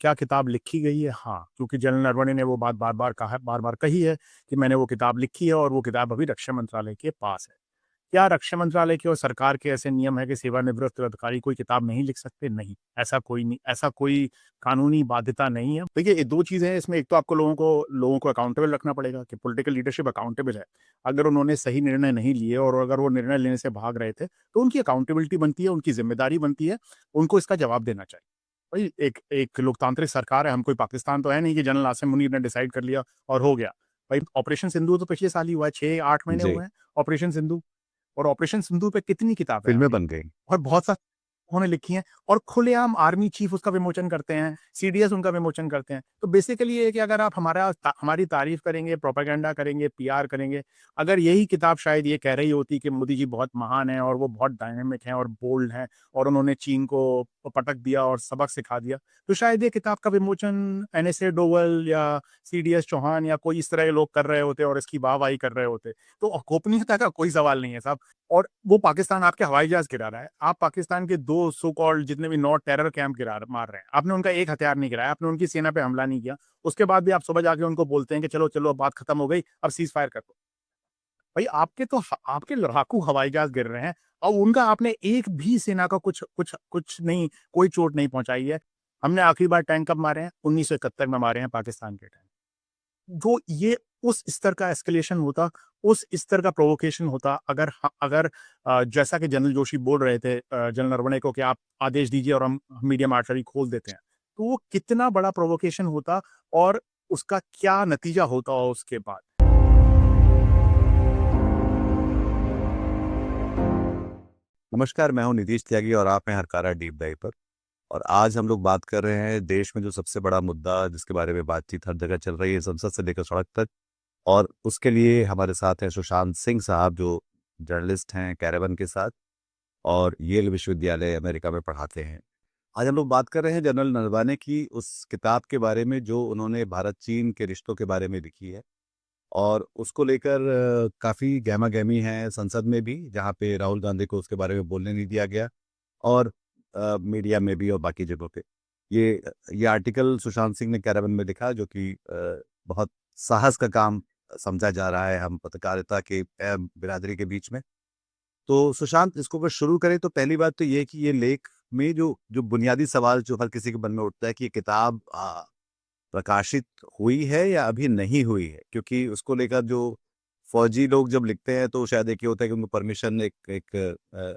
क्या किताब लिखी गई है? हाँ, क्योंकि जनरल नरवणे ने वो बात बार-बार कहा है, बार-बार कही है कि मैंने वो किताब लिखी है और वो किताब अभी रक्षा मंत्रालय के पास है। क्या रक्षा मंत्रालय के और सरकार के ऐसे नियम हैं कि सेवानिवृत्त अधिकारी कोई किताब नहीं लिख सकते? नहीं, ऐसा कोई कानूनी बाध्यता नहीं है। देखिए, ये 2 चीज़ें हैं इसमें, एक तो आपको लोगों को अकाउंटेबल रखना पड़ेगा कि पॉलिटिकल लीडरशिप अकाउंटेबल है। अगर उन्होंने सही निर्णय नहीं लिए और अगर वो निर्णय लेने से भाग रहे थे, तो उनकी अकाउंटेबिलिटी बनती है, उनकी ज़िम्मेदारी बनती है, उनको इसका जवाब देना चाहिए। भई एक एक लोकतांत्रिक सरकार है, हम कोई पाकिस्तान तो है नहीं कि जनरल आसिम मुनीर ने डिसाइड कर लिया और हो गया। भई ऑपरेशन सिंदूर तो पिछले साल ही हुआ है, 6-8 महीने जी, हुए हैं ऑपरेशन सिंदूर। और ऑपरेशन सिंदूर पे कितनी किताबें आ फ़िल्में गई बन गई। और बहुत सा उन्होंने लिखी हैं और खुलेआम आर्मी चीफ उसका विमोचन करते हैं, सीडीएस उनका विमोचन करते हैं। तो बेसिकली ये है कि अगर आप हमारी तारीफ़ करेंगे, प्रोपेगेंडा करेंगे, पीआर करेंगे, अगर यही किताब शायद ये कह रही होती कि मोदी जी बहुत महान हैं और वो बहुत डायनामिक हैं और बोल्ड हैं और उन्होंने चीन को पटक दिया और सबक सिखा दिया, तो शायद ये किताब का विमोचन एनएसए डोवल या सीडीएस चौहान या कोई इस तरह के लोग कर रहे होते और इसकी वाह-वाही कर रहे होते। तो गोपनीयता का कोई सवाल नहीं है साहब। और वो पाकिस्तान आपके हवाई जहाज़ गिरा रहा है। आप पाकिस्तान के 2 सो कॉल्ड जितने भी नौ टेरर कैंप मार रहे हैं। आपने उनका एक हथियार नहीं गिराया, आपने उनकी सेना पे हमला नहीं किया। उसके बाद भी आप सुबह जाके उनको बोलते हैं कि चलो, चलो अब बात खत्म हो गई, अब सीज़ फायर कर दो। भाई आपके लड़ाकू हवाई जहाज़ गिर रहे हैं और उनका आपने एक भी सेना का कुछ नहीं, कोई चोट नहीं पहुँचाई है। हमने आखिरी बार टैंक कब मारे हैं? 1971 में मारे हैं पाकिस्तान के टैंक। जो ये उस स्तर का एस्केलेशन होता, उस स्तर का प्रोवोकेशन होता अगर जैसा कि जनरल जोशी बोल रहे थे जनरल नरवणे को कि आप आदेश दीजिए और हम मीडियम आर्टरी खोल देते हैं। तो वो कितना बड़ा प्रोवोकेशन होता और उसका क्या नतीजा होता उसके बाद। नमस्कार, मैं हूँ नीतीश त्यागी और आप हैं हरकारा डीप डाइव पर। और आज हम लोग बात कर रहे हैं देश में जो सबसे बड़ा मुद्दा जिसके बारे में बातचीत हर जगह चल रही है, संसद से लेकर सड़क तक। और उसके लिए हमारे साथ हैं सुशांत सिंह साहब, जो जर्नलिस्ट हैं कैरेवन के साथ और येल विश्वविद्यालय अमेरिका में पढ़ाते हैं। आज हम लोग बात कर रहे हैं जनरल नरवाने की उस किताब के बारे में जो उन्होंने भारत-चीन के रिश्तों के बारे में लिखी है। और उसको लेकर काफ़ी गहमा-गहमी है संसद में भी, जहाँ पे राहुल गांधी को उसके बारे में बोलने नहीं दिया गया और मीडिया में भी और बाकी जगहों पे। ये आर्टिकल सुशांत सिंह ने कैरावन में लिखा, जो कि बहुत साहस का काम समझा जा रहा है हम पत्रकारिता के बिरादरी के बीच में। तो सुशांत, इसको अगर शुरू करें तो पहली बात तो ये है कि ये लेख में जो जो बुनियादी सवाल जो हर किसी के मन में उठता है कि ये किताब प्रकाशित हुई है या अभी नहीं हुई है? क्योंकि उसको लेकर जो फौजी लोग जब लिखते हैं तो शायद एक ये होता है कि उनको परमिशन एक एक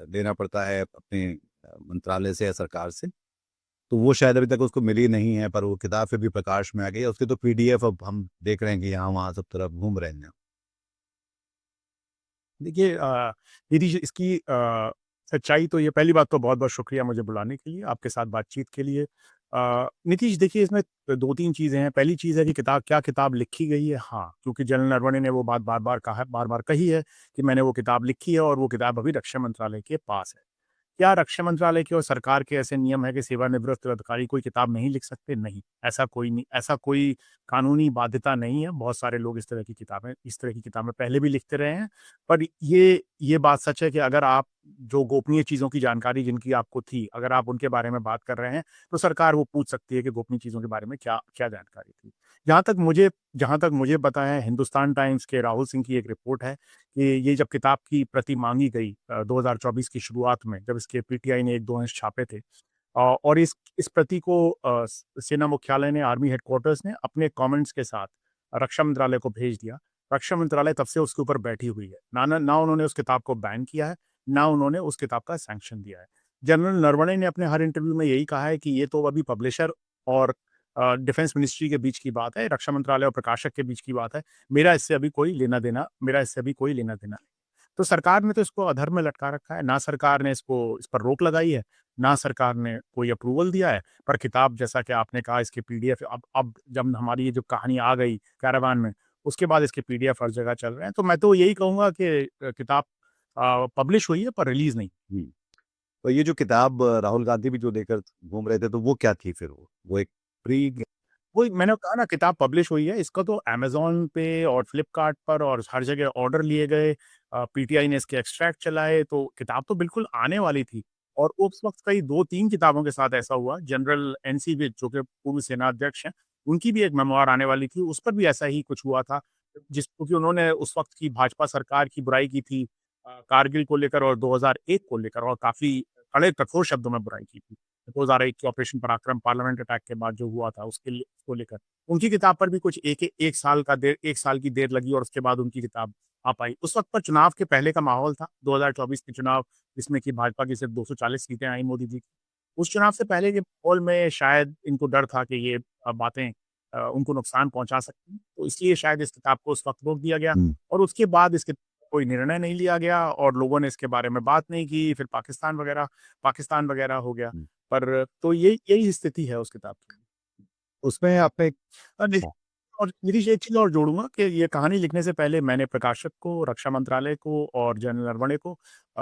लेना पड़ता है अपने मंत्रालय से या सरकार से। तो वो शायद अभी तक उसको मिली नहीं है, पर वो किताब फिर भी प्रकाश में आ गई है। उसके तो पीडीएफ अब हम देख रहे हैं कि यहाँ-वहाँ सब तरफ घूम रहे हैं। देखिए निधि इसकी सच्चाई तो ये पहली बात तो बहुत-बहुत शुक्रिया मुझे बुलाने के लिए, आपके साथ बातचीत के लिए। नीतीश देखिए इसमें 2-3 चीज़ें हैं। पहली चीज़ है कि क्या किताब लिखी गई है? हाँ, क्योंकि जनरल नरवणे ने वो बात बार-बार कही है कि मैंने वो किताब लिखी है और वो किताब अभी रक्षा मंत्रालय के पास है। क्या रक्षा मंत्रालय के और सरकार के ऐसे नियम हैं कि सेवानिवृत्त अधिकारी कोई किताब नहीं लिख सकते? नहीं, ऐसा कोई कानूनी बाध्यता नहीं है। बहुत सारे लोग इस तरह की किताबें पहले भी लिखते रहे हैं। पर ये बात सच है कि अगर आप जो गोपनीय चीज़ों की जानकारी जिनकी आपको थी, अगर आप उनके बारे में बात कर रहे हैं, तो सरकार वो पूछ सकती है कि गोपनीय चीज़ों के बारे में क्या क्या जानकारी थी। जहाँ तक मुझे पता है, हिंदुस्तान टाइम्स के राहुल सिंह की एक रिपोर्ट है कि ये जब किताब की प्रति माँगी गई 2024 की शुरुआत में, जब इसके पीटीआई ने 1-2 अंश छापे थे और इस प्रति को सेना मुख्यालय ने, आर्मी हेडक्वार्टर्स ने अपने कमेंट्स के साथ रक्षा मंत्रालय को भेज दिया। रक्षा मंत्रालय तब से उसके ऊपर बैठी हुई है। ना उन्होंने उस किताब को बैन किया है, ना उन्होंने उस किताब का सैंक्शन दिया है। जनरल नरवणे ने अपने हर इंटरव्यू में यही कहा है कि ये तो अभी पब्लिशर और डिफेंस मिनिस्ट्री के बीच की बात है, रक्षा मंत्रालय और प्रकाशक के बीच की बात है। मेरा इससे अभी कोई लेना-देना नहीं। तो सरकार ने तो इसको अधर में लटका रखा है, ना सरकार ने इस पर रोक लगाई है, ना सरकार ने कोई अप्रूवल दिया है, पर किताब जैसा कि आपने कहा इसकी पीडीएफ अब जब हमारी ये जो कहानी आ गई कैरावान में, उसके बाद इसके पीडीएफ हर जगह चल रहे हैं। तो मैं तो यही कहूँगा कि किताब पब्लिश हुई है पर रिलीज़ नहीं। हुँ। तो ये जो किताब राहुल गांधी भी जो लेकर घूम रहे थे, तो वो क्या थी फिर वो? वो एक प्री वही मैंने कहा ना, किताब पब्लिश हुई है, इसका तो अमेज़न पे और फ्लिपकार्ट पर और हर जगह ऑर्डर लिए गए। पीटीआई ने इसके एक्सट्रैक्ट चलाए, तो किताब तो बिल्कुल आने वाली थी। और उस वक़्त कई 2-3 किताबों के साथ ऐसा हुआ, जनरल एनसी विज जो कि पूर्व सेना अध्यक्ष हैं, उनकी भी एक मेमोइर आने वाली थी, उस पर भी ऐसा ही कुछ हुआ था, जिस क्योंकि उन्होंने उस वक़्त की भाजपा सरकार की बुराई की थी कारगिल को लेकर और 2001 को लेकर और काफ़ी कड़े कठोर शब्दों में बुराई की थी। 2001 के ऑपरेशन पराक्रम पार्लियामेंट अटैक के बाद जो हुआ था उसके लिए उसको लेकर। उनकी किताब पर भी कुछ 1 साल का 1 साल की देर लगी और उसके बाद उनकी किताब आ पाई। उस वक़्त पर चुनाव के पहले का माहौल था, 2024 के चुनाव जिसमें कि भाजपा की सिर्फ 240 सीटें आई मोदी जी की। उस चुनाव से पहले के माहौल में शायद इनको डर था कि ये बातें उनको नुकसान पहुँचा सकती हैं, तो इसलिए शायद इस किताब को उस वक़्त रोक दिया गया हुँ, और उसके बाद इसके कोई निर्णय नहीं लिया गया और लोगों ने इसके बारे में बात नहीं की, फिर पाकिस्तान वगैरह हो गया। हुँ। पर तो यही स्थिति है उस किताब की। उसमें आपने नहीं हाँ, और नीतीश एक चीज़ और जोड़ूँगा कि ये कहानी लिखने से पहले मैंने प्रकाशक को, रक्षा मंत्रालय को और जनरल नरवणे को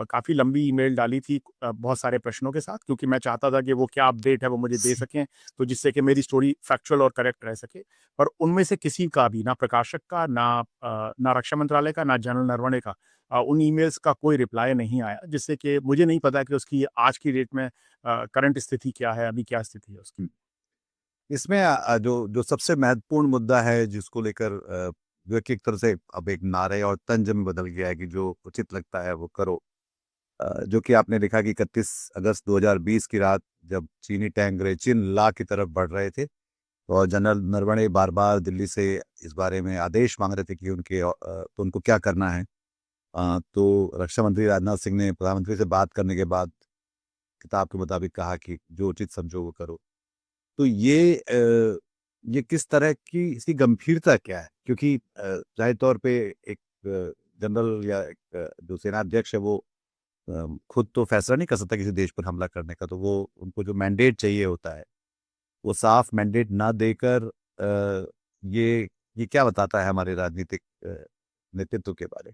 काफ़ी लंबी ईमेल डाली थी बहुत सारे प्रश्नों के साथ क्योंकि मैं चाहता था कि वो क्या अपडेट है वो मुझे दे सकें, तो जिससे कि मेरी स्टोरी फैक्चुअल और करेक्ट रह सके। पर उनमें से किसी का भी ना प्रकाशक का, ना रक्षा मंत्रालय का, ना जनरल नरवणे का उन ईमेल्स का कोई रिप्लाई नहीं आया, जिससे कि मुझे नहीं पता कि उसकी आज की डेट में करंट स्थिति क्या है, अभी क्या स्थिति है उसकी। हुँ। इसमें जो जो सबसे महत्वपूर्ण मुद्दा है जिसको लेकर जो कि एक तरह से अब एक नारे और तंज में बदल गया है कि जो उचित लगता है वो करो। जो कि आपने लिखा कि 31 अगस्त 2020 की रात जब चीनी टैंक रेचिन ला की तरफ बढ़ रहे थे और जनरल नरवणे बार-बार दिल्ली से इस बारे में आदेश माँग रहे थे कि तो उनको क्या करना है। तो रक्षा मंत्री राजनाथ सिंह ने प्रधानमंत्री से बात करने के बाद किताब के मुताबिक कहा कि जो उचित समझो वो करो। तो ये किस तरह की इसकी गंभीरता क्या है? क्योंकि ज़ाहिर तौर पे एक जनरल या एक जो सेनाध्यक्ष है वो खुद तो फैसला नहीं कर सकता किसी देश पर हमला करने का, तो वो उनको जो मैंडेट चाहिए होता है, वो साफ मैंडेट ना देकर ये क्या बताता है हमारे राजनीतिक नेतृत्व के बारे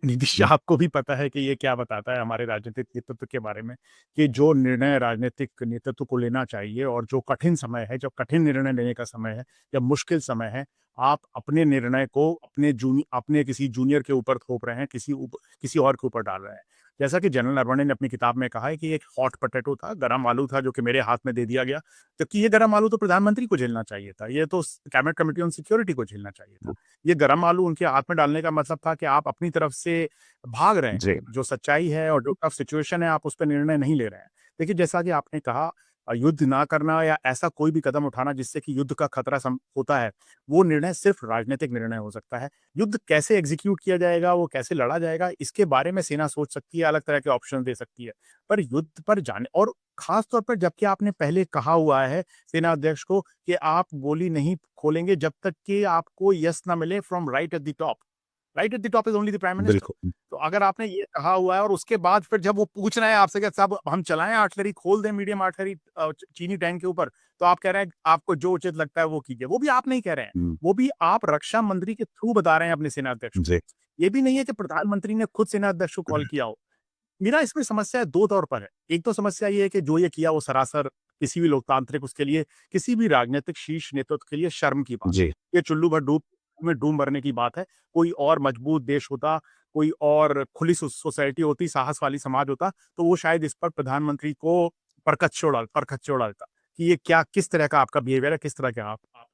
नीतीश में? आपको भी पता है कि ये क्या बताता है हमारे राजनीतिक नेतृत्व के बारे में, कि जो निर्णय राजनीतिक नेतृत्व को लेना चाहिए और जो कठिन समय है, जब कठिन निर्णय लेने का समय है, जब मुश्किल समय है, आप अपने निर्णय को अपने किसी जूनियर के ऊपर थोप रहे हैं, किसी और के ऊपर डाल रहे हैं। जैसा कि जनरल नरवणे ने अपनी किताब में कहा है कि एक हॉट पोटैटो था, गरम आलू था जो कि मेरे हाथ में दे दिया गया, जबकि ये गरम आलू तो प्रधानमंत्री को झेलना चाहिए था, ये तो कैबिनेट कमिटी ऑन सिक्योरिटी को झेलना चाहिए था। ये गरम आलू उनके हाथ में डालने का मतलब था कि आप अपनी तरफ से भाग रहे हैं। जी, जो सच्चाई है और जो टफ सिचुएशन है, आप उस पे निर्णय नहीं ले रहे हैं। देखिए, जैसा कि आपने कहा युद्ध ना करना या ऐसा कोई भी कदम उठाना जिससे कि युद्ध का खतरा होता है, वो निर्णय सिर्फ राजनीतिक निर्णय हो सकता है। युद्ध कैसे एग्ज़ीक्यूट किया जाएगा, वो कैसे लड़ा जाएगा, इसके बारे में सेना सोच सकती है, अलग तरह के ऑप्शन दे सकती है। पर युद्ध पर जाने और ख़ास तौर पर जबकि आपने पहले कहा हुआ है सेना अध्यक्ष को कि आप गोली नहीं खोलेंगे जब तक कि आपको यस ना मिले from right at the top. Right at the top is only the prime minister. बिल्कुल। तो अगर आपने ये कहा हुआ है और उसके बाद फिर जब वो पूछ रहे हैं आपसे कि साहब हम चलाएँ आर्टिलरी, खोल दें मीडियम आर्टिलरी चीनी टैंक के ऊपर, तो आप कह रहे हैं आपको जो उचित लगता है वो कीजिए। वो भी आप नहीं कह रहे हैं, हुँ, वो भी आप रक्षा मंत्री के थ्रू बता रहे हैं अपने सेना अध्यक्ष को। जी, ये भी नहीं है कि प्रधानमंत्री ने खुद सेना अध्यक्ष को कॉल किया हो। मेरा इसमें समस्या 2 तौर पर है। एक तो समस्या ये है कि जो ये किया वो सरासर किसी भी लोकतांत्रिक उसके लिए, किसी भी राजनीतिक शीर्ष नेतृत्व के लिए शर्म की बात है। जी, ये चुल्लू भर डूब मरने की बात है। कोई और मजबूत देश होता, कोई और खुली सोसाइटी होती, साहस वाली समाज होता, तो वो शायद इस पर प्रधानमंत्री को परखच्चों डालता कि ये क्या किस तरह का आपका बिहेवियर है, किस तरह का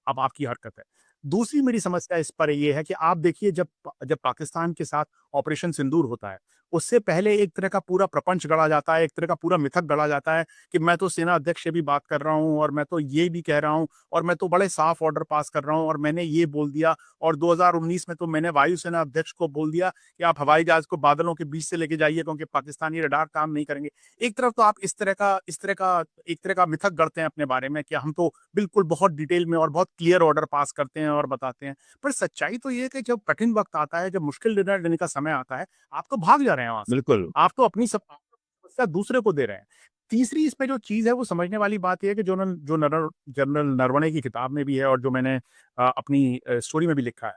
आप आपकी हरकत है। दूसरी मेरी समस्या इस पर ये है कि आप देखिए जब पाकिस्तान के साथ ऑपरेशन सिंदूर होता है, उससे पहले एक तरह का पूरा प्रपंच गढ़ा जाता है, एक तरह का पूरा मिथक गढ़ा जाता है कि मैं तो सेना अध्यक्ष से भी बात कर रहा हूँ और मैं तो ये भी कह रहा हूँ और मैं तो बड़े साफ ऑर्डर पास कर रहा हूँ और मैंने ये बोल दिया और 2019 में तो मैंने वायुसेना अध्यक्ष को बोल दिया कि आप हवाई जहाज को बादलों के बीच से लेके जाइए क्योंकि पाकिस्तानी रडार काम नहीं करेंगे। एक तरफ तो आप इस तरह का मिथक गढ़ते हैं अपने बारे में कि हम तो बिल्कुल बहुत डिटेल में और बहुत क्लियर ऑर्डर पास करते हैं और बताते हैं। पर सच्चाई तो ये है कि जब कठिन वक़्त आता है, जब मुश्किल निर्णय लेने का समय आता है, आप तो भाग जा रहे हैं वहाँ से। बिल्कुल। आप तो अपनी समस्या दूसरे को दे रहे हैं। तीसरी इसमें जो चीज़ है वो समझने वाली बात ये है कि जनरल नरवणे की किताब में भी है और जो मैंने अपनी स्टोरी में भी लिखा है।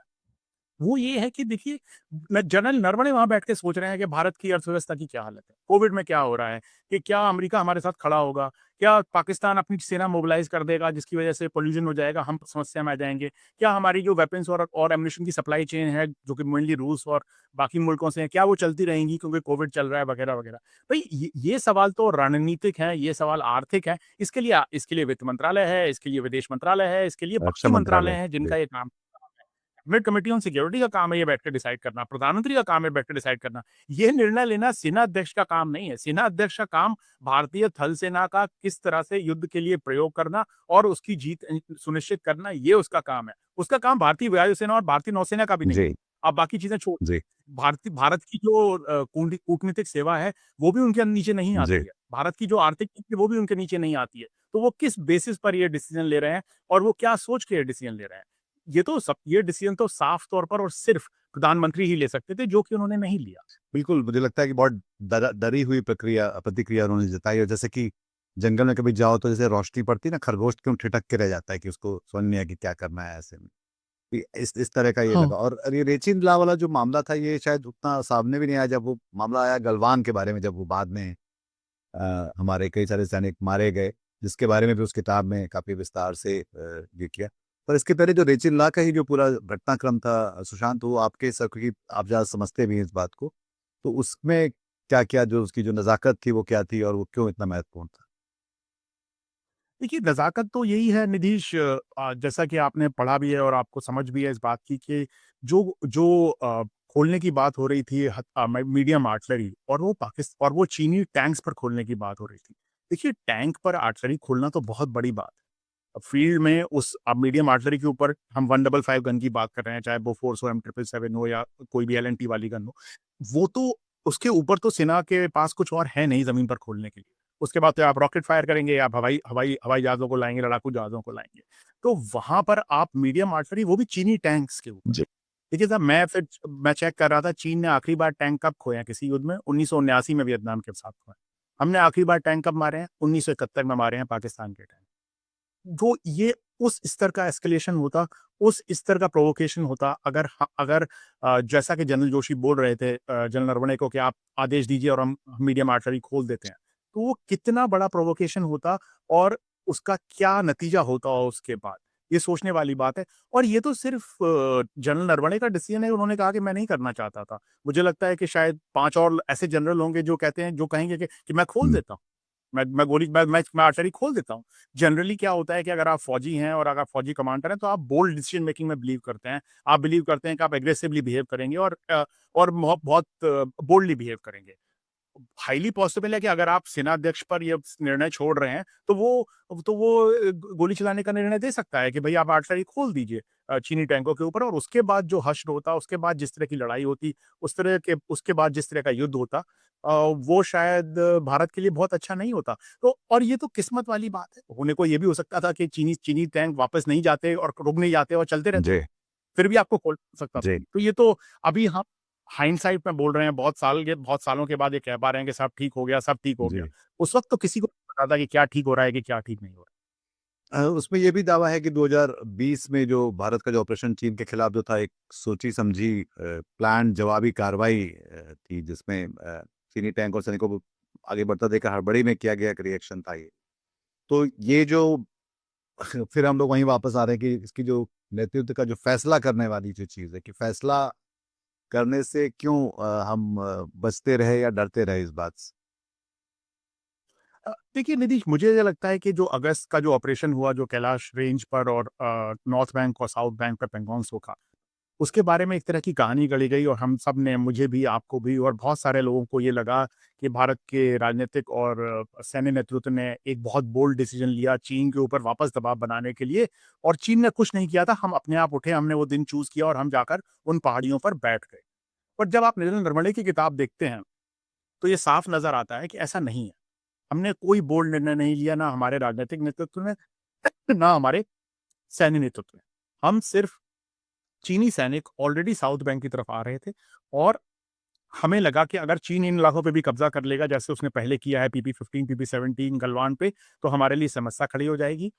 वो ये है कि देखिए, न जनरल नरवणे वहाँ बैठ के सोच रहे हैं कि भारत की अर्थव्यवस्था की क्या हालत है, कोविड में क्या हो रहा है, कि क्या अमेरिका हमारे साथ खड़ा होगा, क्या पाकिस्तान अपनी सेना मोबिलाइज़ कर देगा जिसकी वजह से पॉल्यूशन हो जाएगा, हम समस्या में आ जाएँगे, क्या हमारी जो वेपन्स और एम्यूनिशन की सप्लाई चेन है, जो कि मेनली रूस और बाकी मुल्कों से है, क्या वो चलती रहेंगी क्योंकि कोविड चल रहा है वगैरह-वगैरह। भई ये सवाल तो रणनीतिक हैं, ये सवाल आर्थिक हैं, इसके लिए वित्त मंत्रालय है, इसके लिए विदेश मंत्रालय है, इसके लिए रक्षा बाकी मंत्रालय मंत्रालय। हैं जी, जिनका ये काम मिड कमिटी ऑन सिक्योरिटी का काम है ये बैठ के डिसाइड करना, प्रधानमंत्री का काम है बैठ के डिसाइड करना। ये निर्णय लेना सेना अध्यक्ष का काम नहीं है। सेना अध्यक्ष का काम भारतीय थल सेना का किस तरह से युद्ध के लिए प्रयोग करना और उसकी जीत सुनिश्चित करना, ये उसका काम है। उसका काम भारतीय वायुसेना और भारतीय नौसेना का भी नहीं है। जी, आप बाकी चीज़ें छोड़ जी, भारत की जो कूटनीतिक सेवा है, वो भी उनके नीचे नहीं जी। आती है। भारत की जो आर्थिक नीति है, वो भी उनके नीचे नहीं आती है। तो वो किस बेसिस पर ये डिसीज़न ले रहे हैं और वो क्या सोच के ये डिसीज़न ले रहे हैं? ये डिसीजन तो साफ तौर पर और सिर्फ प्रधानमंत्री ही ले सकते थे, जो कि उन्होंने नहीं लिया। बिल्कुल, मुझे लगता है कि बहुत डरी हुई प्रतिक्रिया उन्होंने जताई और जैसे कि जंगल में कभी जाओ तो जैसे रोशनी पड़ती है ना, खरगोश क्यों ठिठक के रह जाता है कि उसको समझ नहीं आया कि क्या करना है ऐसे में। कि इस तरह का ये हाँ। लगा और ये रेचिन ला वाला जो मामला था ये शायद उतना सामने भी नहीं आया जब वो मामला आया गलवान के बारे में जब वो बाद में हमारे कई सारे सैनिक मारे गए, जिसके बारे में भी उस किताब में काफ़ी विस्तार से ये किया। पर इसके पहले जो रेचिन ला का ही जो पूरा घटनाक्रम था सुशांत वो आपके हिसाब क्योंकि आप ज़्यादा समझते भी हैं इस बात को, तो उसमें क्या-क्या जो उसकी जो नज़ाकत थी वो क्या थी और वो क्यों इतना महत्वपूर्ण था? देखिए, नज़ाकत तो यही है निधीश, जैसा कि आपने पढ़ा भी है और आपको समझ भी है इस बात की कि जो जो खोलने की बात हो रही थी मीडियम आर्टिलरी और वो चीनी टैंक्स पर खोलने की बात हो रही थी। देखिए, टैंक पर आर्टिलरी खोलना तो बहुत बड़ी बात है। फील्ड में उस अब मीडियम आर्टिलरी के ऊपर हम 155 गन की बात कर रहे हैं, चाहे बोफोर्स हो, M777 हो या कोई भी LNT वाली गन हो। वो तो उसके ऊपर तो सेना के पास कुछ और है नहीं ज़मीन पर खोलने के लिए। उसके बाद तो आप रॉकेट फायर करेंगे या आप हवाई जहाज़ों को लाएँगे, लड़ाकू जहाज़ों को लाएँगे। तो वहाँ पर आप मीडियम आर्टिलरी वो भी चीनी टैंक्स के ऊपर। जी। देखिए साहब मैं चेक कर रहा था चीन ने आखिरी बार टैंक कब खोए हैं किसी युद्ध में? 1979 में वियतनाम के साथ खोए। हमने आखिरी बार टैंक कब मारे हैं? 1971 में मारे हैं पाकिस्तान के टैंक। वो ये उस स्तर का एस्केलेशन होता, उस स्तर का प्रोवोकेशन होता अगर जैसा कि जनरल जोशी बोल रहे थे जनरल नरवणे को कि आप आदेश दीजिए और हम मीडियम आर्टिलरी खोल देते हैं। तो वो कितना बड़ा प्रोवोकेशन होता और उसका क्या नतीजा होता उसके बाद, ये सोचने वाली बात है। और ये तो सिर्फ़ जनरल नरवणे का डिसीजन है, उन्होंने कहा कि मैं नहीं करना चाहता था। मुझे लगता है कि शायद 5 और ऐसे जनरल होंगे जो कहेंगे कि मैं खोल हुँ, देता हूँ। मैं आर्टरी खोल देता हूँ। जनरली क्या होता है कि अगर आप फौजी हैं और अगर फौजी कमांडर हैं, तो आप बोल्ड डिसीजन मेकिंग में बिलीव करते हैं। आप बिलीव करते हैं कि आप एग्रेसिवली बिहेव करेंगे और बहुत बोल्डली बिहेव करेंगे। हाइली पॉसिबल है कि अगर आप सेनाध्यक्ष पर ये निर्णय छोड़ रहे हैं, तो वो गोली चलाने का निर्णय दे सकता है कि भई आप आर्टलरी खोल दीजिए चीनी टैंकों के ऊपर और उसके बाद जो हश्र होता, उसके बाद जिस तरह की लड़ाई होती, उसके बाद जिस तरह का युद्ध होता वो शायद भारत के लिए बहुत अच्छा नहीं होता। तो और ये तो किस्मत वाली बात है। होने को ये भी हो सकता था कि चीनी चीनी टैंक वापस नहीं जाते और रुक नहीं जाते और चलते रहते। जी, फिर भी आपको खोल सकता था। जी, तो ये तो अभी हम हाइंडसाइट में बोल रहे हैं, बहुत सालों के बाद ये कह पा रहे हैं कि सब ठीक हो गया। जी। उस वक़्त तो किसी को नहीं पता था कि क्या ठीक हो रहा है कि क्या ठीक नहीं हो रहा उसमें ये भी दावा है कि 2020 में जो भारत का जो ऑपरेशन चीन के खिलाफ जो था एक सोची-समझी प्लान्ड जवाबी कार्रवाई थी जिसमें चीनी टैंक और सैनिकों को आगे बढ़ता देखकर हड़बड़ी में किया गया एक रिएक्शन था ये। तो ये जो फिर हम लोग वहीं वापस आ रहे हैं कि इसकी जो नेतृत्व का जो फैसला करने वाली जो चीज़ है कि फैसला करने से क्यों हम बचते रहे या डरते रहे इस बात से? देखिए निधीश, मुझे ये लगता है कि जो अगस्त का जो ऑपरेशन हुआ जो कैलाश रेंज पर और नॉर्थ बैंक और साउथ बैंक पे पेंगोंग सो का, उसके बारे में एक तरह की कहानी गढ़ी गई और हम सब ने मुझे भी, आपको भी और बहुत सारे लोगों को ये लगा कि भारत के राजनीतिक और सैन्य नेतृत्व ने एक बहुत बोल्ड डिसीजन लिया चीन के ऊपर वापस दबाव बनाने के लिए और चीन ने कुछ नहीं किया था, हम अपने आप उठे, हमने वो दिन चूज़ किया और हम जाकर उन पहाड़ियों पर बैठ गए। पर जब आप नितिन नरवणे की किताब देखते हैं, तो ये साफ नज़र आता है कि ऐसा नहीं है। हमने कोई बोल्ड निर्णय नहीं लिया, ना हमारे राजनीतिक नेतृत्व ने, ना हमारे सैन्य नेतृत्व ने। हम सिर्फ चीनी सैनिक ऑलरेडी साउथ बैंक की तरफ आ रहे थे और हमें लगा कि अगर चीन इन इलाकों पे भी कब्जा कर लेगा जैसे उसने पहले किया है पीपी 15 पीपी 17 गलवान पे तो हमारे लिए समस्या खड़ी हो जाएगी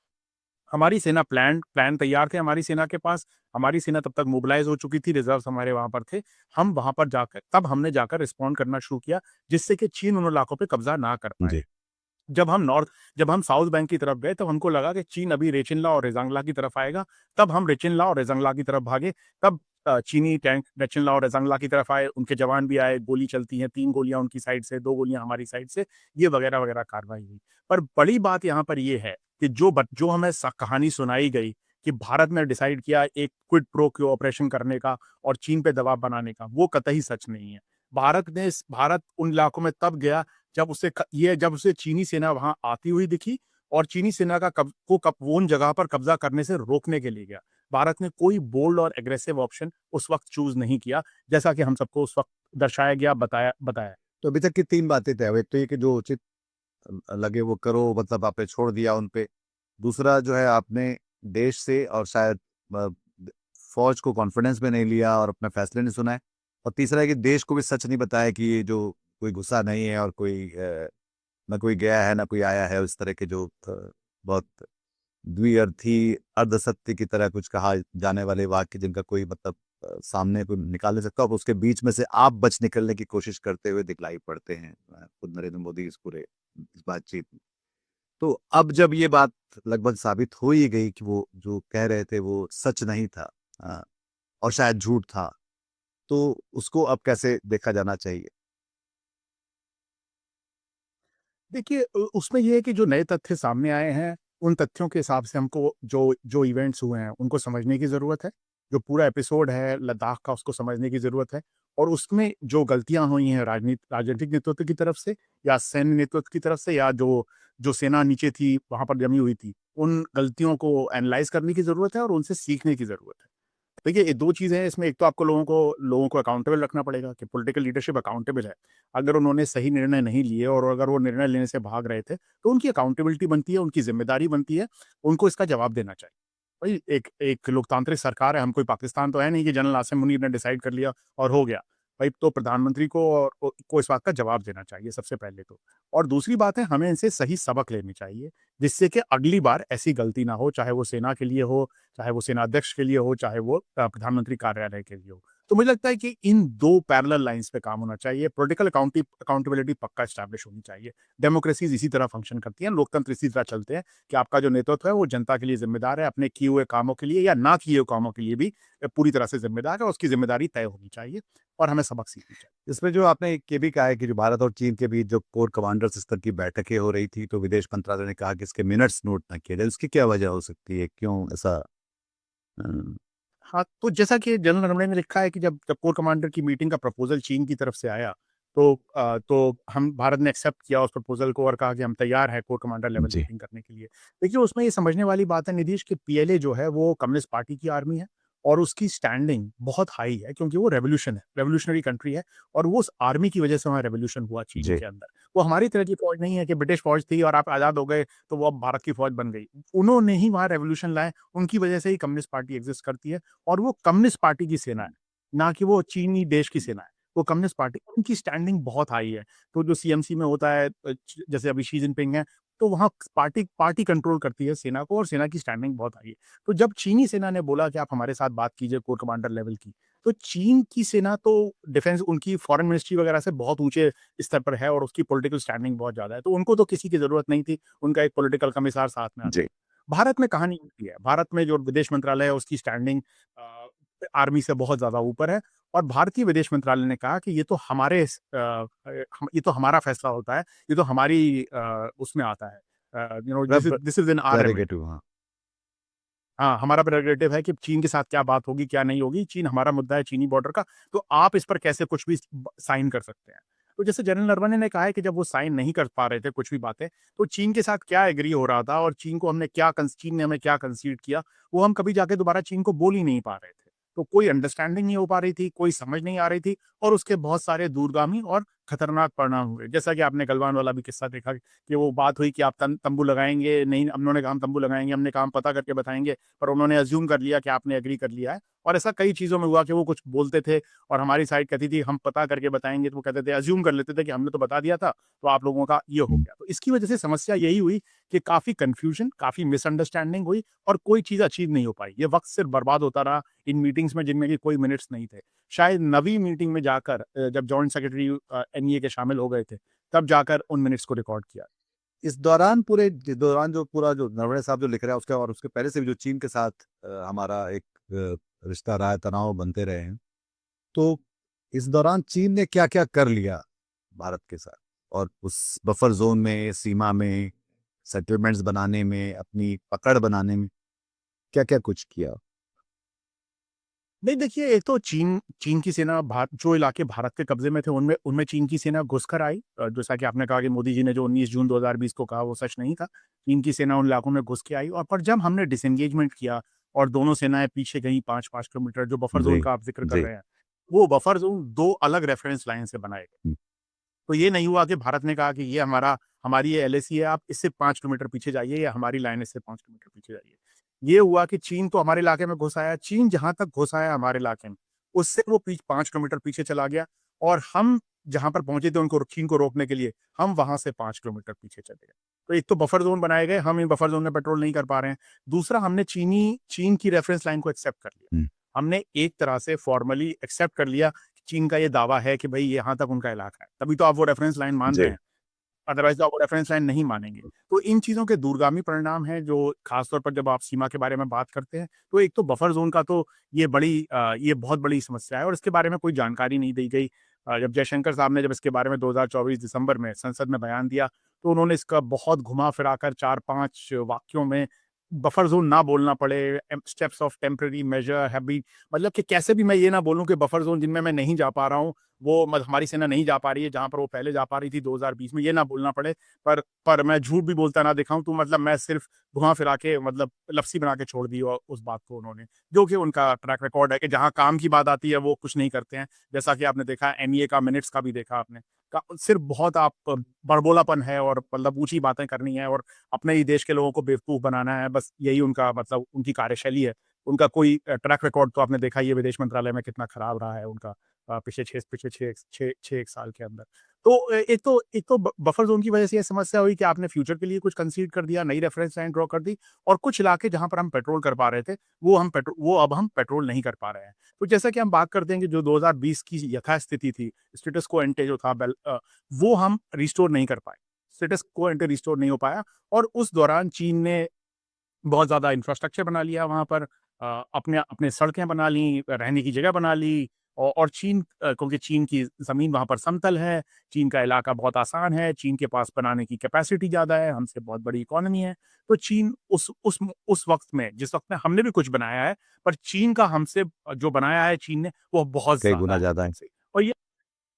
हमारी सेना प्लान तैयार थे हमारी सेना के पास। हमारी सेना तब तक मोबिलाइज़ हो चुकी थी, रिज़र्व्स हमारे वहाँ पर थे। हम वहाँ पर जाकर तब हमने जाकर रिस्पॉन्ड करना शुरू किया, जिससे कि चीन उन इलाकों पे कब्ज़ा ना कर पाए। जी, जब हम साउथ बैंक की तरफ गए, तब हमको लगा कि चीन अभी रेचिनला और रेज़ांगला की तरफ आएगा। तब हम रेचिनला और रेज़ांगला की तरफ भागे। तब चीनी टैंक रेचिनला और रेज़ांगला की तरफ आए, उनके जवान भी आए, गोली चलती है, 3 गोलियाँ उनकी साइड से, 2 गोलियाँ हमारी साइड से, ये वगैरह-वगैरह कार्रवाई हुई। पर बड़ी बात यहाँ पर ये है कि जो हमें कहानी सुनाई गई कि भारत ने डिसाइड किया एक क्विड प्रो क्वो ऑपरेशन करने का और चीन पे दबाव बनाने का, वो कतई सच नहीं है। भारत उन इलाकों में तब गया जब उसे चीनी सेना वहाँ आती हुई दिखी और चीनी सेना का वो उन जगह पर कब्जा करने से रोकने के लिए गया। भारत ने कोई बोल्ड और एग्रेसिव ऑप्शन उस वक़्त चूज़ नहीं किया, जैसा कि हम सबको उस वक़्त दर्शाया गया, बताया। तो अभी तक की 3 बातें तय हुई। एक तो ये कि जो उचित लगे वो करो, मतलब आपने छोड़ दिया उन पे। दूसरा जो है, आपने देश से और शायद अ, द फ़ौज को कॉन्फिडेंस में नहीं लिया और अपने फैसले नहीं सुनाए। और तीसरा है कि देश को भी सच नहीं बताया कि ये जो कोई गुस्सा नहीं है और कोई ना कोई गया है, ना कोई आया है। उस तरह के जो बहुत द्विअर्थी, अर्धसत्य की तरह कुछ कहा जाने वाले वाक्य जिनका कोई मतलब सामने कोई निकाल नहीं सकता, और उसके बीच में से आप बच निकलने की कोशिश करते हुए दिखलाई पड़ते हैं खुद नरेंद्र मोदी इस बातचीत में। तो अब जब ये बात लगभग साबित हो ही गई कि वो जो कह रहे थे वो सच नहीं था, अ, और शायद झूठ था, तो उसको अब कैसे देखा जाना चाहिए? देखिए उसमें ये है कि जो नए तथ्य सामने आए हैं, उन तथ्यों के हिसाब से हमको जो जो इवेंट्स हुए हैं, उनको समझने की ज़रूरत है। जो पूरा एपिसोड है लद्दाख का, उसको समझने की ज़रूरत है और उसमें जो गलतियाँ हुई हैं राजनीतिक नेतृत्व की तरफ से या सैन्य नेतृत्व की तरफ से या जो जो सेना नीचे थी, वहाँ पर जमी हुई थी, उन गलतियों को एनालाइज़ करने की ज़रूरत है और उनसे सीखने की ज़रूरत है। देखिए, ये 2 चीज़ें हैं इसमें, एक तो आपको लोगों को अकाउंटेबल रखना पड़ेगा कि पॉलिटिकल लीडरशिप अकाउंटेबल है। अगर उन्होंने सही निर्णय नहीं लिए और अगर वो निर्णय लेने से भाग रहे थे, तो उनकी अकाउंटेबिलिटी बनती है, उनकी ज़िम्मेदारी बनती है, उनको इसका जवाब देना चाहिए। भई एक एक लोकतांत्रिक सरकार है, हम कोई पाकिस्तान तो है नहीं कि जनरल आसिम मुनीर ने डिसाइड कर लिया और हो गया। भई तो प्रधानमंत्री को को इस बात का जवाब देना चाहिए सबसे पहले तो। और दूसरी बात है, हमें इनसे सही सबक लेनी चाहिए, जिससे कि अगली बार ऐसी गलती ना हो, चाहे वो सेना के लिए हो, चाहे वो सेनाध्यक्ष के लिए हो, चाहे वो प्रधानमंत्री कार्यालय के लिए हो। तो मुझे लगता है कि इन 2 पैरेलल लाइन्स पे काम होना चाहिए। पॉलिटिकल अकाउंटेबिलिटी पक्का एस्टैब्लिश होनी चाहिए। डेमोक्रेसीज़ इसी तरह फंक्शन करती हैं, लोकतंत्र इसी तरह चलते हैं कि आपका जो नेतृत्व है वो जनता के लिए ज़िम्मेदार है, अपने किए हुए कामों के लिए या ना किए हुए कामों के लिए भी पूरी तरह से ज़िम्मेदार है और उसकी ज़िम्मेदारी तय होनी चाहिए और हमें सबक सीखनी चाहिए। इसमें जो आपने एक ये भी कहा है कि जो भारत और चीन के बीच जो कोर कमांडर्स स्तर की बैठकें हो रही थी, तो विदेश मंत्रालय ने कहा कि इसके मिनट्स नोट ना किए जाए। उसकी क्या वजह हो सकती है? क्यों ऐसा? अ, हाँ, तो जैसा कि जनरल नरवणे ने लिखा है कि जब कोर कमांडर की मीटिंग का प्रपोज़ल चीन की तरफ से आया, तो हम भारत ने एक्सेप्ट किया उस प्रपोज़ल को और कहा कि हम तैयार हैं कोर कमांडर लेवल जी, मीटिंग करने के लिए। देखिए, उसमें ये समझने वाली बात है निधीश कि पीएलए जो है वो कम्युनिस्ट पार्टी की आर्मी है और उसकी स्टैंडिंग बहुत हाई है क्योंकि वो रेवोल्यूशनरी कंट्री है और वो उस आर्मी की वजह से वहाँ रेवोल्यूशन हुआ चीन जी, के अंदर। वो हमारी तरह की फ़ौज नहीं है कि ब्रिटिश फ़ौज थी और आप आज़ाद हो गए, तो वो अब भारत की फ़ौज बन गई। उन्होंने ही वहाँ रेवोल्यूशन लाए, उनकी वजह से ही कम्युनिस्ट पार्टी एक्ज़िस्ट करती है। और वो कम्युनिस्ट पार्टी की सेना है, ना कि वो चीनी देश की सेना है। वो कम्युनिस्ट पार्टी उनकी स्टैंडिंग बहुत हाई है। तो जो सीएमसी में होता है जैसे अभी शी जिनपिंग है, तो वहाँ पार्टी पार्टी कंट्रोल करती है सेना को और सेना की स्टैंडिंग बहुत हाई है। तो जब चीनी सेना ने बोला कि आप हमारे साथ बात कीजिए कोर कमांडर लेवल की, तो चीन की सेना तो डिफेंस उनकी फॉरेन मिनिस्ट्री वगैरह से बहुत ऊँचे स्तर पर है और उसकी पॉलिटिकल स्टैंडिंग बहुत ज़्यादा है। तो उनको तो किसी की ज़रूरत नहीं थी, उनका एक पॉलिटिकल कमिसार साथ में आता। जी। भारत में कहानी उल्टी है। भारत में जो विदेश मंत्रालय है उसकी स्टैंडिंग आर्मी से बहुत ज़्यादा ऊपर है और भारतीय विदेश मंत्रालय ने कहा कि ये तो ये तो हमारा फैसला होता है, ये तो हमारी उसमें आता है प्रेफ this is in our remedy. Prerogative, हाँ। हाँ, हमारा प्रेरोगेटिव है कि चीन के साथ क्या बात होगी, क्या नहीं होगी, चीन हमारा मुद्दा है चीनी बॉर्डर का, तो आप इस पर कैसे कुछ भी साइन कर सकते हैं। तो जैसे जनरल नरवणे ने कहा है कि जब वो साइन नहीं कर पा रहे थे कुछ भी बातें, तो चीन के साथ क्या एग्री हो रहा था और चीन ने हमें क्या कंसीड किया, वो हम कभी जाके दोबारा चीन को बोल ही नहीं पा रहे थे। तो कोई अंडरस्टैंडिंग नहीं हो पा रही थी, कोई समझ नहीं आ रही थी और उसके बहुत सारे दूरगामी और खतरनाक परिणाम हुए। जैसा कि आपने गलवान वाला भी किस्सा देखा कि वो बात हुई कि आप तंबू लगाएँगे, नहीं उन्होंने कहा हम तंबू लगाएँगे, हमने कहा हम पता करके बताएँगे, पर उन्होंने अज़्यूम कर लिया कि आपने एग्री कर लिया है। और ऐसा कई चीज़ों में हुआ कि वो कुछ बोलते थे और हमारी साइड कहती थी हम पता करके बताएँगे, तो वो कहते थे अज़्यूम कर लेते थे कि हमने तो बता दिया था, तो आप लोगों का ये हो हुँ। गया। तो इसकी वजह से समस्या यही हुई कि काफ़ी कन्फ्यूज़न, काफ़ी मिसअंडरस्टैंडिंग हुई और कोई चीज़ अचीव नहीं हो पाई। ये वक़्त सिर्फ़ बर्बाद होता रहा इन मीटिंग्स में जिनमें कि कोई मिनट्स नहीं थे। शायद नवीं मीटिंग में जाकर जब जॉइंट सेक्रेटरी एनईए के शामिल हो गए थे, तब जाकर उन मिनट्स को रिकॉर्ड किया। इस दौरान जो पूरा जो नरवणे साहब जो लिख रहे हैं उसके और उसके पहले से भी जो चीन के साथ हमारा एक रिश्ता रहा है, तनाव बनते रहे हैं। तो इस दौरान चीन ने क्या-क्या कर लिया भारत के साथ? और उस बफर ज़ोन में, सीमा में, सेटलमेंट्स बनाने में, अपनी पकड़ बनाने में क्या-क्या कुछ किया? नहीं देखिए, एक तो चीन चीन की सेना जो इलाके भारत के कब्ज़े में थे उनमें उनमें चीन की सेना घुसकर आई। जैसा कि आपने कहा कि मोदी जी ने जो 19 जून 2020 को कहा वो सच नहीं था। चीन की सेना उन इलाकों में घुस के आई और पर जब हमने डिसएंगेजमेंट किया और दोनों सेनाएँ पीछे गईं 5-5 किलोमीटर जो बफर ज़ोन जी, का आप ज़िक्र कर जी। रहे हैं, वो बफर ज़ोन 2 अलग रेफरेंस लाइन से बनाए गए। हुँ, तो ये नहीं हुआ कि भारत ने कहा कि ये हमारी ये एलएसी है, आप इससे 5 किलोमीटर पीछे जाइए या हमारी लाइन इससे 5 किलोमीटर पीछे जाइए। ये हुआ कि चीन तो हमारे इलाके में घुस आया, चीन जहाँ तक घुस आया हमारे इलाके में, उससे वो 5 किलोमीटर पीछे चला गया और हम जहाँ पर पहुँचे थे उनको चीन को रोकने के लिए, हम वहाँ से 5 किलोमीटर पीछे चले गए। तो एक तो बफर ज़ोन बनाए गए, हम इन बफर ज़ोन में पेट्रोल नहीं कर पा रहे हैं। दूसरा हमने चीन की रेफरेंस लाइन को एक्सेप्ट कर लिया। हुँ। हमने एक तरह से फॉर्मली एक्सेप्ट कर लिया कि चीन का ये दावा है कि भई यहाँ तक उनका इलाका है। तभी तो आप वो रेफरेंस लाइन मान रहे जी। हैं। अदरवाइज़ तो आप वो रेफरेंस लाइन नहीं मानेंगे। तो इन चीज़ों के दूरगामी परिणाम हैं जो ख़ास तौर पर जब आप सीमा के बारे में बात करते हैं, तो एक तो बफर ज़ोन का तो ये बहुत बड़ी समस्या है और इसके बारे में कोई जानकारी नहीं दी गई। जब जयशंकर साहब ने जब इसके बारे में 2024 दिसंबर में संसद में बयान दिया, तो उन्होंने इसका बहुत घुमा-फिरा कर 4-5 वाक्यों में बफर ज़ोन ना बोलना पड़े, steps of temporary measure have been मतलब कि कैसे भी मैं ये ना बोलूँ कि बफर ज़ोन जिनमें मैं नहीं जा पा रहा हूँ, वो हमारी सेना नहीं जा पा रही है, जहाँ पर वो पहले जा पा रही थी 2020 में, ये ना बोलना पड़े। पर मैं झूठ भी बोलता ना दिखाऊँ तो मतलब मैं सिर्फ़ घुमा-फिरा के मतलब लफ़्ज़ी बना के छोड़ दी उस बात को उन्होंने, जो कि उनका ट्रैक रिकॉर्ड है कि जहाँ काम की बात आती है, वो कुछ नहीं करते हैं। जैसा कि आपने देखा एनईए का मिनट्स का भी देखा आपने। सिर्फ़ बहुत आप बड़बोलापन है और मतलब ऊँची बातें करनी है और अपने ही देश के लोगों को बेवकूफ़ बनाना है, बस यही उनका मतलब उनकी कार्यशैली है। उनका कोई ट्रैक रिकॉर्ड तो आपने देखा ही है विदेश मंत्रालय में कितना खराब रहा है उनका पिछले 6 1 साल के अंदर। तो एक तो बफर ज़ोन की वजह से ये समस्या हुई कि आपने फ्यूचर के लिए कुछ कंसीड कर दिया, नई रेफरेंस लाइन ड्रॉ कर दी और कुछ इलाके जहाँ पर हम पेट्रोल कर पा रहे थे, वो अब हम पेट्रोल नहीं कर पा रहे हैं। तो जैसा कि हम बात करते हैं कि जो 2020 की यथास्थिति थी, स्टेटस क्वो एंटे जो था वो हम रिस्टोर नहीं कर पाए। स्टेटस क्वो एंटे रिस्टोर नहीं हो पाया और उस दौरान चीन ने बहुत ज़्यादा इंफ्रास्ट्रक्चर बना लिया वहाँ पर अपने अपने सड़कें बना ली, रहने की जगह बना ली और चीन क्योंकि चीन की ज़मीन वहाँ पर समतल है, चीन का इलाका बहुत आसान है, चीन के पास बनाने की कैपेसिटी ज़्यादा है, हमसे बहुत बड़ी इकोनॉमी है। तो चीन उस वक़्त में जिस वक़्त में हमने भी कुछ बनाया है, पर चीन का हमसे जो बनाया है चीन ने, वो बहुत कई ज़्यादा गुना है ज़्यादा है। हमसे और ये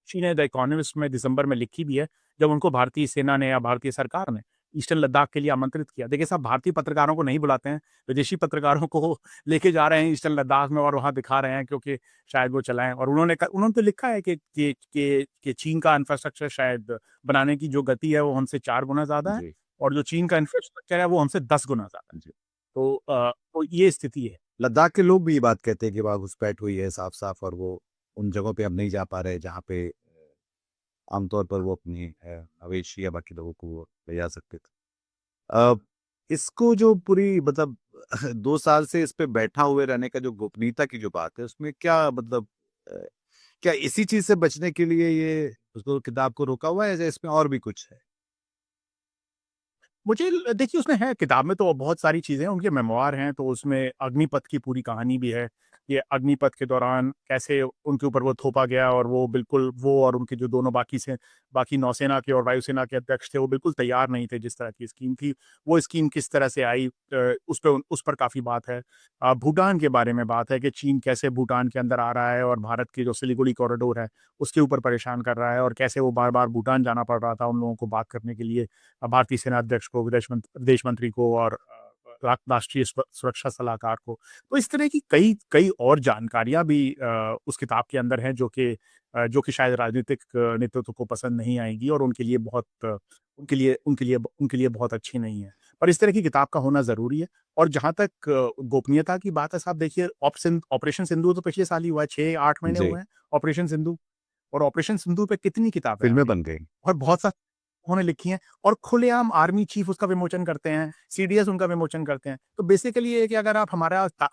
शी ने द इकोनॉमिस्ट में दिसंबर में लिखी भी है, जब उनको भारतीय सेना ने या भारतीय सरकार ने ईस्टर्न लद्दाख के लिए आमंत्रित किया। देखिए साहब भारतीय पत्रकारों को नहीं बुलाते हैं, विदेशी पत्रकारों को लेके जा रहे हैं ईस्टर्न लद्दाख में और वहाँ दिखा रहे हैं क्योंकि शायद वो चलाएँ और उन्होंने तो लिखा है कि चीन का इंफ्रास्ट्रक्चर शायद बनाने की जो गति है वो हमसे 4 गुना ज़्यादा है जी, और जो चीन का इंफ्रास्ट्रक्चर है वो हमसे 10 गुना ज़्यादा है। जी। तो ये स्थिति है। लद्दाख के लोग भी ये बात कहते हैं कि वहाँ घुसपैठ हुई है साफ-साफ और वो उन जगहों पे अब नहीं जा पा रहे जहाँ पे आमतौर पर वो अपनी मवेशी या बाकी लोगों को वो ले जा सकते थे। अ, इसको जो पूरी मतलब 2 साल से इस पे बैठा हुए रहने का जो गोपनीयता की जो बात है, उसमें क्या मतलब अ, क्या इसी चीज़ से बचने के लिए ये उसको किताब को रोका हुआ है या इसमें और भी कुछ है? मुझे ल देखिए उसमें है किताब में तो बहुत सारी चीज़ें हैं, उनके मेमोइर हैं, तो उसमें अग्निपथ की पूरी कहानी भी है। ये अग्निपथ के दौरान कैसे उनके ऊपर वो थोपा गया और वो बिल्कुल वो और उनके जो दोनों बाकी नौसेना के और वायुसेना के अध्यक्ष थे, वो बिल्कुल तैयार नहीं थे जिस तरह की स्कीम थी। वो स्कीम किस तरह से आई उस पर काफ़ी बात है। भूटान के बारे में बात है कि चीन कैसे भूटान के अंदर आ रहा है और भारत की जो सिलीगुड़ी कॉरिडोर है, उसके ऊपर परेशान कर रहा है और कैसे वो बार-बार भूटान जाना पड़ रहा था उन लोगों को बात करने के लिए भारतीय सेना अध्यक्ष को, विदेश मंत्री को और राष्ट्रीय सुरक्षा सलाहकार को। तो इस तरह की कई कई और जानकारियाँ भी उस किताब के अंदर हैं जो कि शायद राजनीतिक नेतृत्व को पसंद नहीं आएँगी और उनके लिए बहुत अच्छी नहीं है। पर इस तरह की किताब का होना ज़रूरी है। और जहाँ तक गोपनीयता की बात है साहब, देखिए ऑपरेशन सिंदूर तो पिछले साल ही हुआ है, 6-8 महीने जी, हुए हैं ऑपरेशन सिंदूर। और ऑपरेशन सिंदूर पे कितनी किताबें आ फ़िल्में गई बन गई। और बहुत सा उन्होंने लिखी हैं और खुलेआम आर्मी चीफ उसका विमोचन करते हैं, सीडीएस उनका विमोचन करते हैं। तो बेसिकली ये है कि अगर आप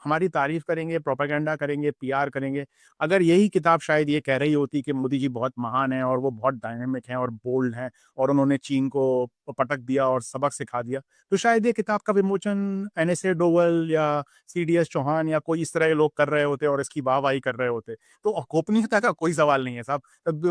हमारी तारीफ़ करेंगे, प्रोपेगेंडा करेंगे, पीआर करेंगे, अगर यही किताब शायद ये कह रही होती कि मोदी जी बहुत महान हैं और वो बहुत डायनामिक हैं और बोल्ड हैं और उन्होंने चीन को पटक दिया और सबक सिखा दिया, तो शायद ये किताब का विमोचन एनएसए डोवल या सीडीएस चौहान या कोई इस तरह के लोग कर रहे होते और इसकी वाहवाही कर रहे होते। तो गोपनीयता का कोई सवाल नहीं है साहब।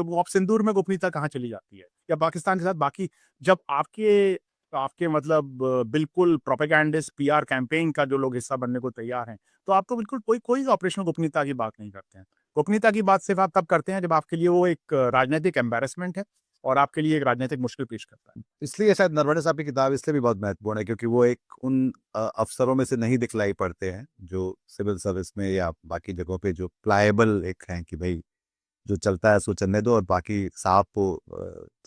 वो अब सिंदूर में गोपनीयता कहाँ चली जाती है? या पाकिस्तान के साथ बाकी जब आपके आपके मतलब बिल्कुल प्रोपेगेंडिस्ट पीआर कैंपेन का जो लोग हिस्सा बनने को तैयार हैं, तो आप तो बिल्कुल कोई कोई ऑपरेशनल गोपनीयता की बात नहीं करते हैं। गोपनीयता की बात सिर्फ़ आप तब करते हैं जब आपके लिए वो एक राजनैतिक एम्बैरेसमेंट है और आपके लिए एक राजनैतिक मुश्किल पेश करता है। इसलिए शायद नरवणे साहब की किताब इसलिए भी बहुत महत्वपूर्ण है क्योंकि वो एक उन अफ़सरों में से नहीं दिखलाई पड़ते हैं, जो सिविल सर्विस में या बाकी जगहों पे जो प्लाएबल एक हैं कि भई जो चलता है सो चलने दो और बाकी साहब को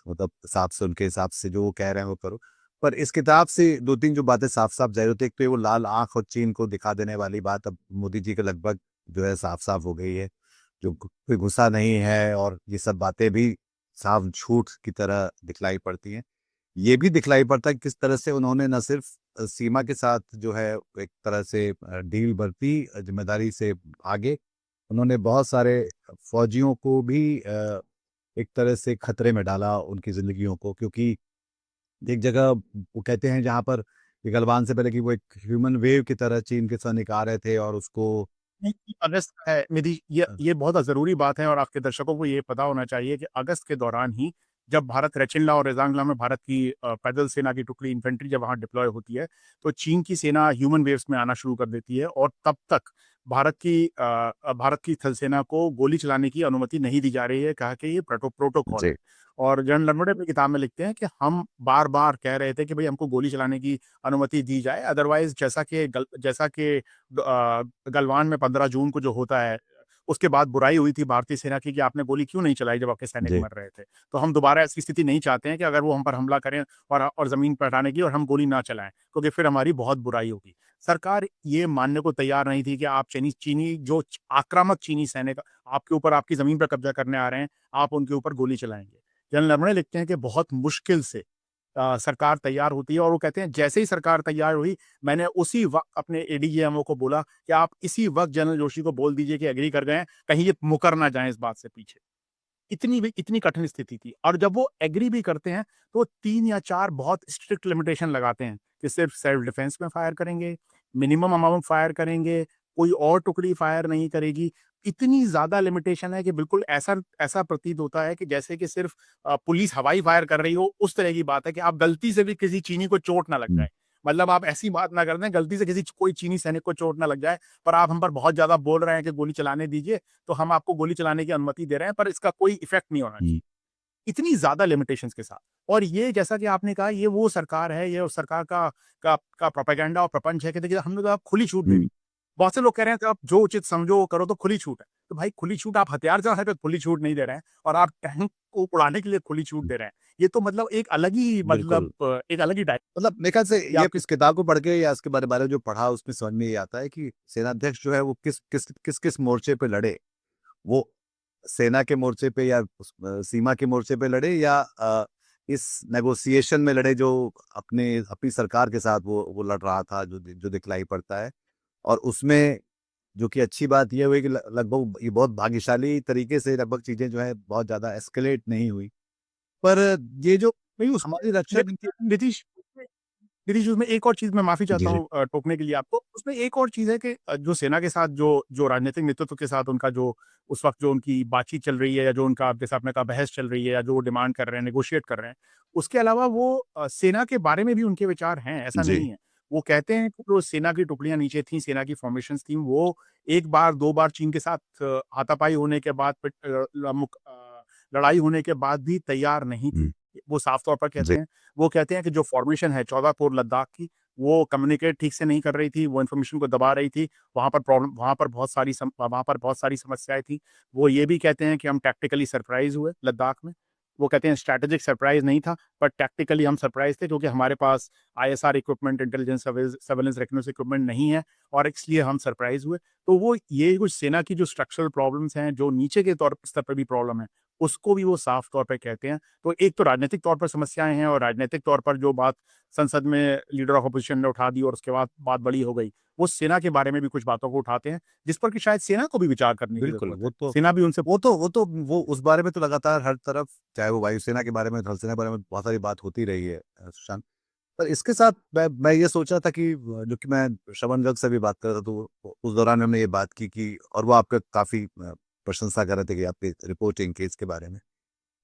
मतलब साहब से उनके हिसाब से जो वो कह रहे हैं वो करो। पर इस किताब से 2-3 जो बातें साफ-साफ ज़ाहिर होती है, एक तो ये वो लाल आँख और चीन को दिखा देने वाली बात अब मोदी जी के लगभग जो है साफ-साफ हो गई है। जो कोई गुस्सा नहीं है और ये सब बातें भी साफ झूठ की तरह दिखलाई पड़ती हैं। ये भी दिखलाई पड़ता है किस तरह से उन्होंने न सिर्फ़ सीमा के साथ जो है एक तरह से डील बरती, ज़िम्मेदारी से भागे। उन्होंने बहुत सारे फ़ौजियों को भी एक तरह से खतरे में डाला उनकी ज़िंदगियों को क्योंकि एक जगह वो कहते हैं जहाँ पर ये गलवान से पहले कि वो एक ह्यूमन वेव की तरह चीन के सैनिक आ रहे थे और उसको नहीं, अगस्त है निधि, ये बहुत ज़रूरी बात है और आपके दर्शकों को ये पता होना चाहिए कि अगस्त के दौरान ही जब भारत रेचिनला और रेज़ांगला में भारत की पैदल सेना की टुकड़ी इन्फेंट्री जब वहाँ डिप्लॉय होती है, तो चीन की सेना ह्यूमन वेव्स में आना शुरू कर देती है और तब तक भारत की थल सेना को गोली चलाने की अनुमति नहीं दी जा रही है, कहा कि ये प्रोटोकॉल है। जी, और जनरल नरवणे अपनी किताब में लिखते हैं कि हम बार-बार कह रहे थे कि भई हमको गोली चलाने की अनुमति दी जाए, अदरवाइज़ जैसा कि गलवान में 15 जून को जो होता है, उसके बाद बुराई हुई थी भारतीय सेना की कि आपने गोली क्यों नहीं चलाई जब आपके सैनिक जी। मर रहे थे। तो हम दोबारा ऐसी स्थिति नहीं चाहते हैं कि अगर वो हम पर हमला करें और ज़मीन पर हटाने की और हम गोली ना चलाएँ, क्योंकि फिर हमारी बहुत बुराई होगी। सरकार ये मानने को तैयार नहीं थी कि आप चीनी जो आक्रामक चीनी सैनिक आपके ऊपर आपकी ज़मीन पर कब्ज़ा करने आ रहे हैं, आप उनके ऊपर गोली चलाएँगे। जनरल नरवणे लिखते हैं कि बहुत मुश्किल से सरकार तैयार होती है और वो कहते हैं जैसे ही सरकार तैयार हुई, मैंने उसी वक़्त अपने एडीजीएमओ को बोला कि आप इसी वक़्त जनरल जोशी को बोल दीजिए कि एग्री कर गए हैं, कहीं ये मुकर ना जाएँ इस बात से पीछे। इतनी कठिन स्थिति थी और जब वो एग्री भी करते हैं, तो 3 या 4 बहुत स्ट्रिक्ट लिमिटेशन लगाते हैं कि सिर्फ सेल्फ डिफेंस में फायर करेंगे, मिनिमम अमाउंट फायर करेंगे, कोई और टुकड़ी फायर नहीं करेगी। इतनी ज़्यादा लिमिटेशन है कि बिल्कुल ऐसा ऐसा प्रतीत होता है कि जैसे कि सिर्फ पुलिस हवाई फायर कर रही हो, उस तरह की बात है कि आप गलती से भी किसी चीनी को चोट ना लग हुँ, जाए। मतलब आप ऐसी बात ना कर दें, गलती से कोई चीनी सैनिक को चोट ना लग जाए, पर आप हम पर बहुत ज़्यादा बोल रहे हैं कि गोली चलाने दीजिए, तो हम आपको गोली चलाने की अनुमति दे रहे हैं, पर इसका कोई इफ़ेक्ट नहीं होना हुँ, चाहिए। इतनी ज़्यादा लिमिटेशंस के साथ और ये जैसा कि आपने कहा ये वो सरकार है, ये उस सरकार का प्रोपेगेंडा और प्रपंच है कि देखिए हमने तो आप खुली छूट दे दी। हुँ, बहुत से लोग कह रहे हैं कि आप जो उचित समझो वो करो तो खुली छूट है। तो भाई खुली छूट आप हथियार चलाने पे खुली छूट नहीं दे रहे हैं और आप टैंक को उड़ाने के लिए खुली छूट हुँ, दे रहे हैं। ये तो मतलब बिल्कुल। एक अलग ही डाय मतलब मेरे ख्याल से ये ये आपकी इस किताब को पढ़ के या इसके बारे में जो पढ़ा उसमें समझ में ये आता है कि सेनाध्यक्ष जो है वो किस मोर्चे पे लड़े। वो सेना के मोर्चे पे या सीमा के मोर्चे पे लड़े या इस नेगोशिएशन में लड़े जो अपनी सरकार के साथ वो लड़ रहा था जो दिखलाई पड़ता है। और उसमें जो कि अच्छी बात ये हुई कि ल लगभग ये बहुत भाग्यशाली तरीके से लगभग चीज़ें जो है बहुत ज़्यादा एस्केलेट नहीं हुई। पर ये जो नहीं उसमें हमारी रक्षा नीति नीतीश नीतीश उसमें एक और चीज़ मैं माफ़ी चाहता जी, जी। हूँ टोकने के लिए आपको। उसमें एक और चीज़ है कि जो सेना के साथ जो राजनीतिक नेतृत्व के साथ उनका जो उस वक़्त जो उनकी बातचीत चल रही है या जो उनका जैसे आपने कहा बहस चल रही है या जो वो डिमांड कर रहे हैं, नेगोशिएट कर रहे हैं। उसके अलावा वो सेना के बारे में भी उनके विचार हैं, ऐसा जी। नहीं है। वो कहते हैं कि जो सेना की टुकड़ियाँ नीचे थीं, सेना की फ़ॉर्मेशंस थीं, वो 1 बार, 2 बार चीन के साथ हाथापाई होने के बाद लड़ाई होने के बाद भी तैयार नहीं हुँ, थी। वो साफ तौर पर कहते जी। हैं। वो कहते हैं कि जो फ़ॉर्मेशन है 14 कोर लद्दाख की, वो कम्युनिकेट ठीक से नहीं कर रही थी, वो इन्फॉर्मेशन को दबा रही थी, वहाँ पर बहुत सारी समस्याएँ थी। वो ये भी कहते हैं कि हम टैक्टिकली सरप्राइज़ हुए लद्दाख में। वो कहते हैं स्ट्रैटेजिक सरप्राइज़ नहीं था, पर टैक्टिकली हम सरप्राइज़ थे क्योंकि हमारे पास ISR equipment, intelligence surveillance recognition equipment नहीं है और इसलिए हम सरप्राइज़ हुए। तो वो ये कुछ सेना की जो स्ट्रक्चरल प्रॉब्लम्स हैं, जो नीचे के तौर स्तर पे भी प्रॉब्लम है, उसको भी वो साफ तौर पे कहते हैं। तो एक तो राजनीतिक तौर पर समस्याएँ हैं और राजनीतिक तौर पर जो बात संसद में लीडर ऑफ अपोजिशन ने उठा दी और उसके बाद बात बड़ी हो गई, वो सेना के बारे में भी कुछ बातों को उठाते हैं, जिस पर कि शायद सेना को भी विचार करने की बिल्कुल, ज़रूरत है। सेना भी उनसे वो उस बारे में तो लगातार हर तरफ, चाहे वो वायुसेना के बारे में, थल सेना के बारे में बहुत सारी बात होती रही है सुशांत। पर इसके साथ मैं ये सोच रहा था कि जो कि मैं श्रवण गर्ग से भी बात कर रहा था, तो उस दौरान हमने ये बात की कि और वो आपका काफ़ी प्रशंसा कर रहे थे कि आपकी रिपोर्टिंग के इसके बारे में।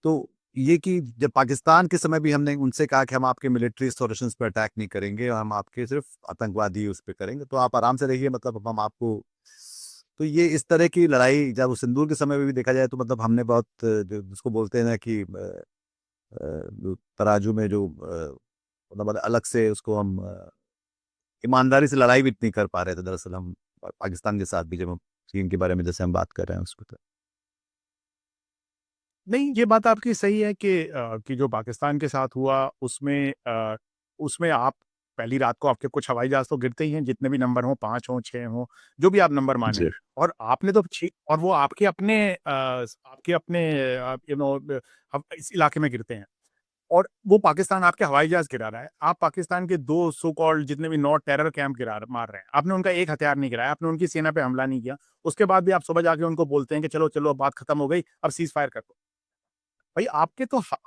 तो ये कि जब पाकिस्तान के समय भी हमने उनसे कहा कि हम आपके मिलिट्री इंस्टॉलेशंस पे अटैक नहीं करेंगे और हम आपके सिर्फ आतंकवादी उस पे करेंगे, तो आप आराम से रहिए, मतलब हम आपको। तो ये इस तरह की लड़ाई जब सिंदूर के समय में भी देखा जाए तो मतलब हमने बहुत जो जिसको बोलते हैं ना कि जो तराजू में जो मतलब अलग से उसको हम ईमानदारी से लड़ाई भी इतनी कर पा रहे थे दरअसल हम पाकिस्तान के साथ भी, जब हम चीन के बारे में जैसे हम बात कर रहे हैं उस पर। नहीं, ये बात आपकी सही है कि जो पाकिस्तान के साथ हुआ उसमें आप पहली रात को आपके कुछ हवाई जहाज़ तो गिरते ही हैं, जितने भी नंबर हों, 5 हों, 6 हों, जो भी आप नंबर मानें। जी। और आपने तो छी और वो आपके अपने यू नो अब इस इलाके में गिरते हैं। और वो पाकिस्तान आपके हवाई जहाज़ गिरा रहा है। आप पाकिस्तान के 2 सो कॉल्ड जितने भी 9 टेरर कैंप मार रहे हैं। आपने उनका एक हथियार नहीं गिराया, आपने उनकी सेना पे हमला नहीं किया। उसके बाद भी आप सुबह जाके उनको बोलते हैं कि चलो, चलो अब बात खत्म हो गई, अब सीज़ फायर कर दो। भाई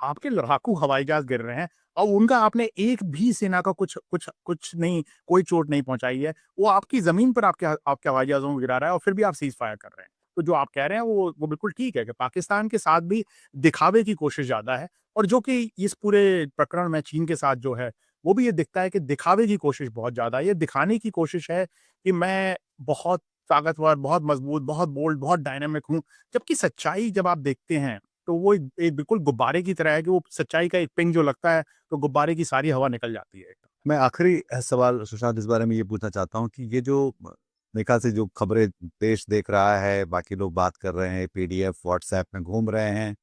आपके लड़ाकू हवाई जहाज़ गिर रहे हैं और उनका आपने एक भी सेना का कुछ नहीं, कोई चोट नहीं पहुँचाई है। वो आपकी ज़मीन पर आपके हवाई जहाज़ों को गिरा रहा है और फिर भी आप सीज़ फायर कर रहे हैं। तो जो आप कह रहे हैं वो बिल्कुल ठीक है कि पाकिस्तान के साथ भी दिखावे की कोशिश ज़्यादा है और जो कि इस पूरे प्रकरण में चीन के साथ जो है, वो भी ये दिखता है कि दिखावे की कोशिश बहुत ज़्यादा है। ये दिखाने की कोशिश है कि मैं बहुत ताकतवर, बहुत मज़बूत, बहुत बोल्ड, बहुत डायनामिक हूँ। जबकि सच्चाई जब आप देखते हैं तो वो एक एक बिल्कुल गुब्बारे की तरह है कि वो सच्चाई का एक पिंग जो लगता है, तो गुब्बारे की सारी हवा निकल जाती है एकदम। मैं आखिरी सवाल सुशांत इस बारे में ये पूछना चाहता हूँ कि ये जो मेरे ख्याल से जो खबरें देश देख रहा है, बाकी लोग बात कर रहे हैं, पीडीएफ व्हाट्सएप में घूम रहे हैं,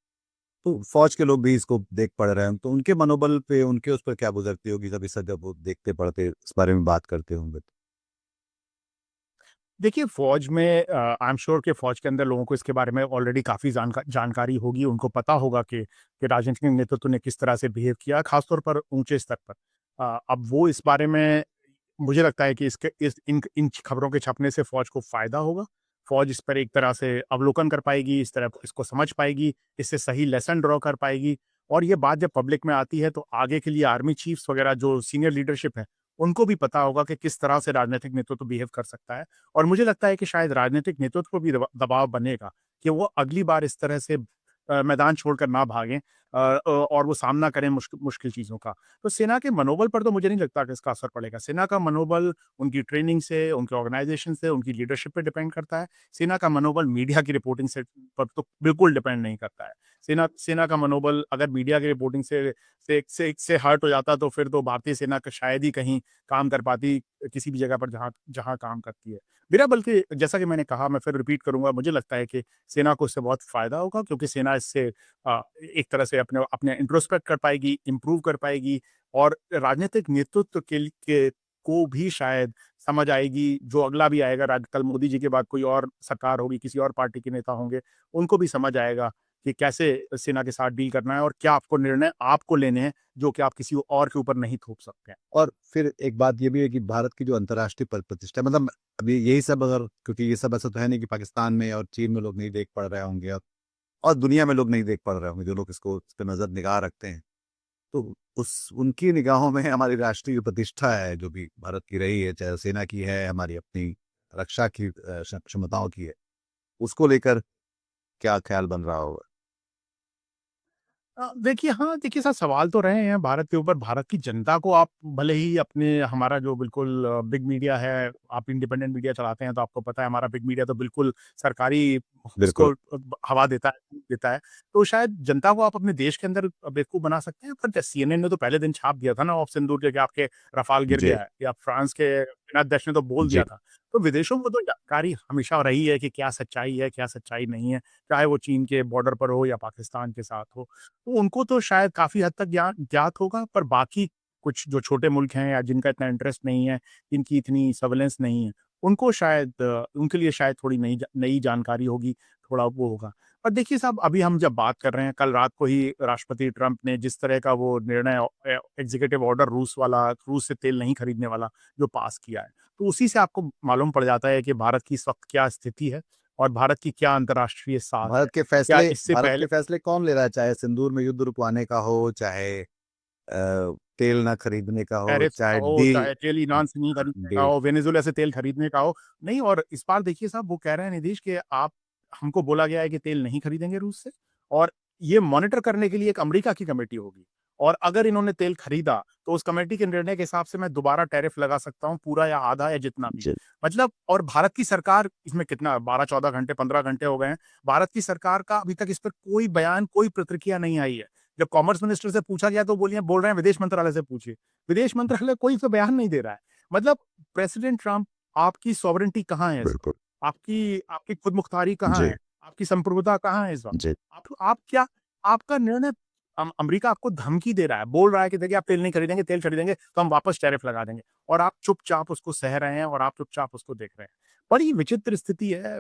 तो फौज के लोग भी इसको देख पढ़ रहे हैं, तो उनके मनोबल पे, उनके उस पर क्या गुजरती होगी जब इस जब वो देखते पढ़ते इस बारे में बात करते होंगे तो? देखिए फ़ौज में आई एम श्योर कि फ़ौज के अंदर लोगों को इसके बारे में ऑलरेडी काफ़ी जानकारी होगी, उनको पता होगा कि राजनीतिक नेतृत्व ने किस तरह से बिहेव किया, ख़ास तौर पर ऊँचे स्तर पर। अब वो इस बारे में मुझे लगता है कि इसके इस इन खबरों के छपने से फ़ौज को फ़ायदा होगा। फ़ौज इस पर एक तरह से अवलोकन कर पाएगी, इस तरह इसको समझ पाएगी, इससे सही लेसन ड्रॉ कर पाएगी और ये बात जब पब्लिक में आती है तो आगे के लिए आर्मी चीफ्स वगैरह जो सीनियर लीडरशिप है, उनको भी पता होगा कि किस तरह से राजनीतिक नेतृत्व बिहेव कर सकता है। और मुझे लगता है कि शायद राजनीतिक नेतृत्व को भी दबाव बनेगा कि वो अगली बार इस तरह से मैदान छोड़कर ना भागें और वो सामना करें मुश्किल चीज़ों का। तो सेना के मनोबल पर तो मुझे नहीं लगता कि इसका असर पड़ेगा। सेना का मनोबल उनकी ट्रेनिंग से, उनके ऑर्गनाइज़ेशन से, उनकी लीडरशिप पे डिपेंड करता है। सेना का मनोबल मीडिया की रिपोर्टिंग से पर तो बिल्कुल डिपेंड नहीं करता है। सेना का मनोबल अगर मीडिया की रिपोर्टिंग से हर्ट हो जाता तो फिर तो भारतीय सेना का शायद ही कहीं काम कर पाती किसी भी जगह पर जहाँ जहाँ काम करती है। मेरा बल्कि जैसा कि मैंने कहा मैं फिर रिपीट करूँगा, मुझे लगता है कि सेना को इससे बहुत फ़ायदा होगा क्योंकि सेना इससे एक तरह से अपने अपने इंट्रोस्पेक्ट कर पाएगी, इम्प्रूव कर पाएगी और राजनीतिक नेतृत्व को भी शायद समझ आएगी, जो अगला भी आएगा कल मोदी जी के बाद कोई और सरकार होगी, किसी और पार्टी के नेता होंगे, उनको भी समझ आएगा कि कैसे सेना के साथ डील करना है और क्या आपको निर्णय आपको लेने हैं, जो कि आप किसी और के ऊपर नहीं थोप सकते हैं। और फिर एक बात ये भी है कि भारत की जो अंतर्राष्ट्रीय प्रतिष्ठा है, मतलब अभी यही सब अगर, क्योंकि ये सब ऐसा तो है नहीं कि पाकिस्तान में और चीन में लोग नहीं देख पा रहे होंगे और दुनिया में लोग नहीं देख पा रहे होंगे, जो लोग इसको इस पे नजर निगाह रखते हैं, तो उस उनकी निगाहों में हमारी राष्ट्रीय प्रतिष्ठा है जो भी भारत की रही है, चाहे सेना की है, हमारी अपनी रक्षा की क्षमताओं की है, उसको लेकर क्या ख्याल बन रहा होगा? देखिए हाँ, देखिए सर सवाल तो रहे हैं भारत के ऊपर। भारत की जनता को आप भले ही अपने हमारा जो बिल्कुल बिग मीडिया है, आप इंडिपेंडेंट मीडिया चलाते हैं तो आपको पता है हमारा बिग मीडिया तो बिल्कुल सरकारी उसको बिल्कुल। हवा देता है। तो शायद जनता को आप अपने देश के अंदर बेवकूफ़ बना सकते हैं, पर सीएनएन ने तो पहले दिन छाप दिया था ना ऑफ सिंदूर के कि आपके रफ़ाल गिर जी, गया है, या फ्रांस के सेनाध्यक्ष ने तो बोल जी। दिया था। तो विदेशों में तो जानकारी हमेशा रही है कि क्या सच्चाई है, क्या सच्चाई नहीं है, चाहे वो चीन के बॉर्डर पर हो या पाकिस्तान के साथ हो। तो उनको तो शायद काफ़ी हद तक ज्ञात होगा, पर बाकी कुछ जो छोटे मुल्क हैं या जिनका इतना इंटरेस्ट नहीं है, जिनकी इतनी सर्विलेंस नहीं है, उनको शायद उनके लिए शायद थोड़ी नई जानकारी होगी, थोड़ा वो होगा। पर देखिए साहब, अभी हम जब बात कर रहे हैं, कल रात को ही राष्ट्रपति ट्रंप ने जिस तरह का वो निर्णय एग्ज़ीक्यूटिव ऑर्डर रूस से तेल नहीं खरीदने वाला जो पास किया है, तो उसी से आपको मालूम पड़ जाता है कि भारत की इस वक़्त क्या स्थिति है और भारत की क्या अंतर्राष्ट्रीय साख है। क्या इससे भारत पहले के फैसले कौन ले रहा है? चाहे सिंदूर में युद्ध रुकवाने का हो, चाहे तेल ना खरीदने का हो, टैरिफ्स का चाहे हो, चाहे तेल ईरान से नहीं खरीदने का डील। हो, वेनेज़ुएला से तेल खरीदने का हो। नहीं, और इस बार देखिए साहब वो कह रहे हैं नीतीश कि आप हमको बोला गया है कि तेल नहीं खरीदेंगे रूस से, और ये मॉनिटर करने के लिए एक अमेरिका की कमेटी होगी, और अगर इन्होंने तेल खरीदा, तो उस कमेटी के निर्णय के हिसाब से मैं दोबारा टैरिफ लगा सकता हूँ, पूरा या आधा या जितना भी। जी, मतलब, और भारत की सरकार इसमें कितना 12-14 घंटे, 15 घंटे हो गए हैं, भारत की सरकार का अभी तक इस पर कोई बयान, कोई प्रतिक्रिया नहीं आई है। जब कॉमर्स मिनिस्टर से पूछा गया तो बोल रहे हैं विदेश मंत्रालय से पूछिए। विदेश मंत्रालय कोई सा बयान नहीं दे रहा है। मतलब प्रेसिडेंट ट्रम्प, आपकी सॉवरेनिटी कहाँ है इस वक़्त? बिल्कुल। आपकी आपकी खुद मुख्तारी कहाँ जी, है? आपकी संप्रभुता कहाँ है इस वक़्त? जी। आप क्या, आपका निर्णय, अमेरिका आपको धमकी दे रहा है, बोल रहा है कि देखिए आप तेल खरीदेंगे तो हम वापस टैरिफ लगा देंगे, और आप चुपचाप उसको सह रहे हैं और आप चुपचाप उसको देख रहे हैं। बड़ी विचित्र स्थिति है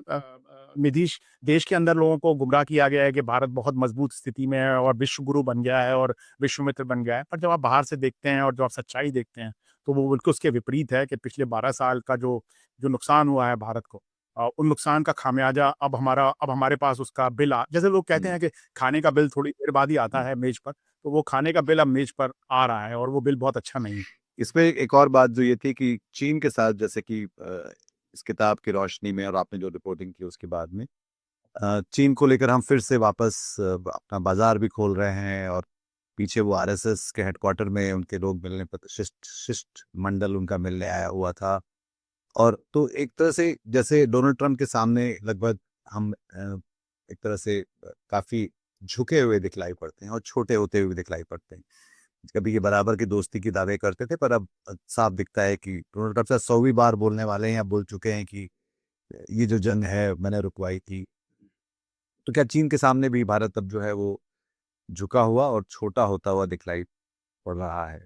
निधीश। देश के अंदर लोगों को गुमराह किया गया है कि भारत बहुत मजबूत स्थिति में है और विश्व गुरु बन गया है और विश्व मित्र बन गया है। पर जब आप बाहर से देखते हैं और जब आप सच्चाई देखते हैं, तो वो बिल्कुल उसके विपरीत है कि पिछले 12 साल का जो जो नुकसान हुआ है भारत को, उन नुकसान का खामियाजा अब हमारे पास उसका बिल आ जैसे लोग कहते हुँ, हैं कि खाने का बिल थोड़ी देर बाद ही आता हुँ। है मेज़ पर, तो वो खाने का बिल अब मेज़ पर आ रहा है और वो बिल बहुत अच्छा नहीं है। इसमें एक और बात जो ये थी कि चीन के साथ जैसे कि इस किताब की रोशनी में और आपने जो रिपोर्टिंग की उसके बाद में चीन को लेकर हम फिर से वापस अपना बाज़ार भी खोल रहे हैं और पीछे वो आरएसएस के हेडक्वार्टर में उनके लोग मिलने पर शिष्टमंडल उनका मिलने आया हुआ था। और तो एक तरह से जैसे डोनाल्ड ट्रम्प के सामने लगभग हम एक तरह से काफ़ी झुके हुए दिखलाई पड़ते हैं और छोटे होते हुए दिखलाई पड़ते हैं। कभी ये बराबर की दोस्ती की दावे करते थे, पर अब साफ दिखता है कि डोनाल्ड ट्रम्प शायद 100वीं बार बोलने वाले हैं या बोल चुके हैं कि ये जो जंग है मैंने रुकवाई थी। तो क्या चीन के सामने भी भारत अब जो है वो झुका हुआ और छोटा होता हुआ दिखलाई पड़ रहा है?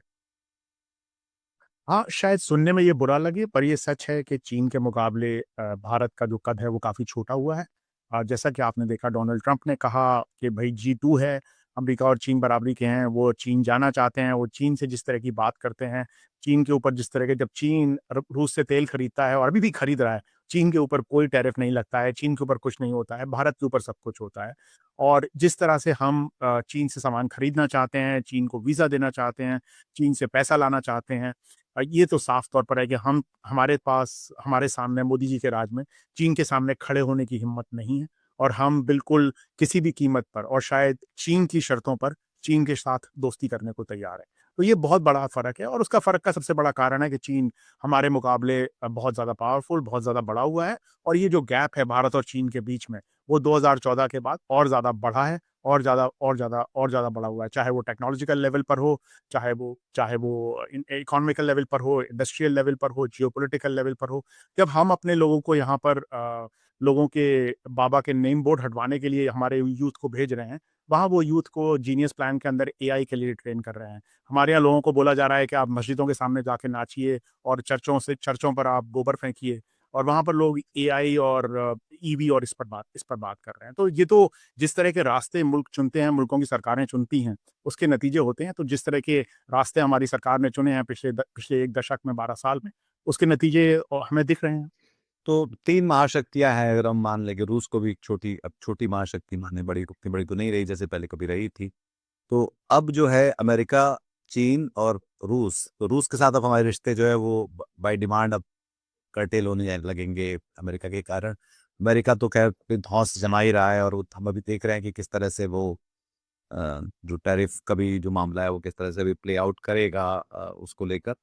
हाँ, शायद सुनने में ये बुरा लगे, पर ये सच है कि चीन के मुकाबले भारत का जो कद है वो काफ़ी छोटा हुआ है। जैसा कि आपने देखा, डोनाल्ड ट्रंप ने कहा कि भई G2 है, अमेरिका और चीन बराबरी के हैं, वो चीन जाना चाहते हैं, वो चीन से जिस तरह की बात करते हैं, चीन के ऊपर जिस तरह के, जब चीन रूस से तेल खरीदता है और अभी भी खरीद रहा है, चीन के ऊपर कोई टैरिफ नहीं लगता है, चीन के ऊपर कुछ नहीं होता है, भारत के ऊपर सब कुछ होता है। और जिस तरह से हम चीन से सामान खरीदना चाहते हैं, चीन को वीज़ा देना चाहते हैं, चीन से पैसा लाना चाहते हैं, ये तो साफ तौर पर है कि हमारे पास, हमारे सामने मोदी जी के राज में चीन के सामने खड़े होने की हिम्मत नहीं है, और हम बिल्कुल किसी भी कीमत पर और शायद चीन की शर्तों पर चीन के साथ दोस्ती करने को तैयार है। तो ये बहुत बड़ा फ़र्क है, और उसका फ़र्क का सबसे बड़ा कारण है कि चीन हमारे मुकाबले बहुत ज़्यादा पावरफुल, बहुत ज़्यादा बड़ा हुआ है, और ये जो गैप है भारत और चीन के बीच में, वो 2014 के बाद और ज़्यादा बढ़ा है, और ज़्यादा बढ़ा हुआ है। चाहे वो टेक्नोलॉजिकल लेवल पर हो, चाहे वो इकोनॉमिकल लेवल पर हो, इंडस्ट्रियल लेवल पर हो, जियोपॉलिटिकल लेवल पर हो। जब हम अपने लोगों को यहाँ पर लोगों के बाबा के नेम बोर्ड हटवाने के लिए हमारे यूथ को भेज रहे हैं, वहाँ वो यूथ को जीनियस प्लान के अंदर एआई के लिए ट्रेन कर रहे हैं। हमारे यहाँ लोगों को बोला जा रहा है कि आप मस्जिदों के सामने जाके नाचिए और चर्चों पर आप गोबर फेंकिए, और वहाँ पर लोग एआई और ईवी और इस पर बात कर रहे हैं। तो ये तो जिस तरह के रास्ते मुल्क चुनते हैं, मुल्कों की सरकारें चुनती हैं, उसके नतीजे होते हैं। तो जिस तरह के रास्ते हमारी सरकार ने चुने हैं पिछले 1 दशक में, 12 साल में, उसके नतीजे हमें दिख रहे हैं। तो 3 महाशक्तियाँ हैं अगर हम मान लें कि रूस को भी एक छोटी अब छोटी महाशक्ति माने, बड़ी उतनी बड़ी तो नहीं रही जैसे पहले कभी रही थी। तो अब जो है अमेरिका, चीन और रूस, तो रूस के साथ अब हमारे रिश्ते जो है वो बाय डिमांड अब कर्टेल होने लगेंगे अमेरिका के कारण। अमेरिका तो ख़ैर फिर धौंस जमा ही रहा है और वो हम अभी देख रहे हैं कि किस तरह से वो जो टैरिफ का भी जो मामला है वो किस तरह से भी प्ले आउट करेगा उसको लेकर।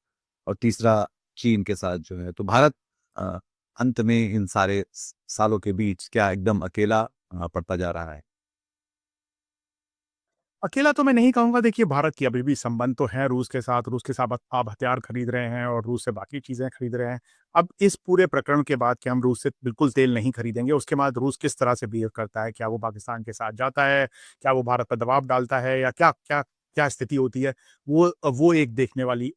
और तीसरा चीन के साथ जो है, तो भारत अ, अंत में इन सारे सालों के बीच क्या एकदम अकेला पड़ता जा रहा है? अकेला तो मैं नहीं कहूँगा। देखिए, भारत की अभी भी संबंध तो है रूस के साथ। रूस के साथ आप हथियार खरीद रहे हैं और रूस से बाकी चीज़ें खरीद रहे हैं। अब इस पूरे प्रकरण के बाद कि हम रूस से बिल्कुल तेल नहीं खरीदेंगे, उसके बाद रूस किस तरह से बिहेव करता है? क्या वो पाकिस्तान के साथ जाता है? क्या वो भारत पर दबाव डालता है? या क्या क्या क्या स्थिति होती है? वो एक देखने वाली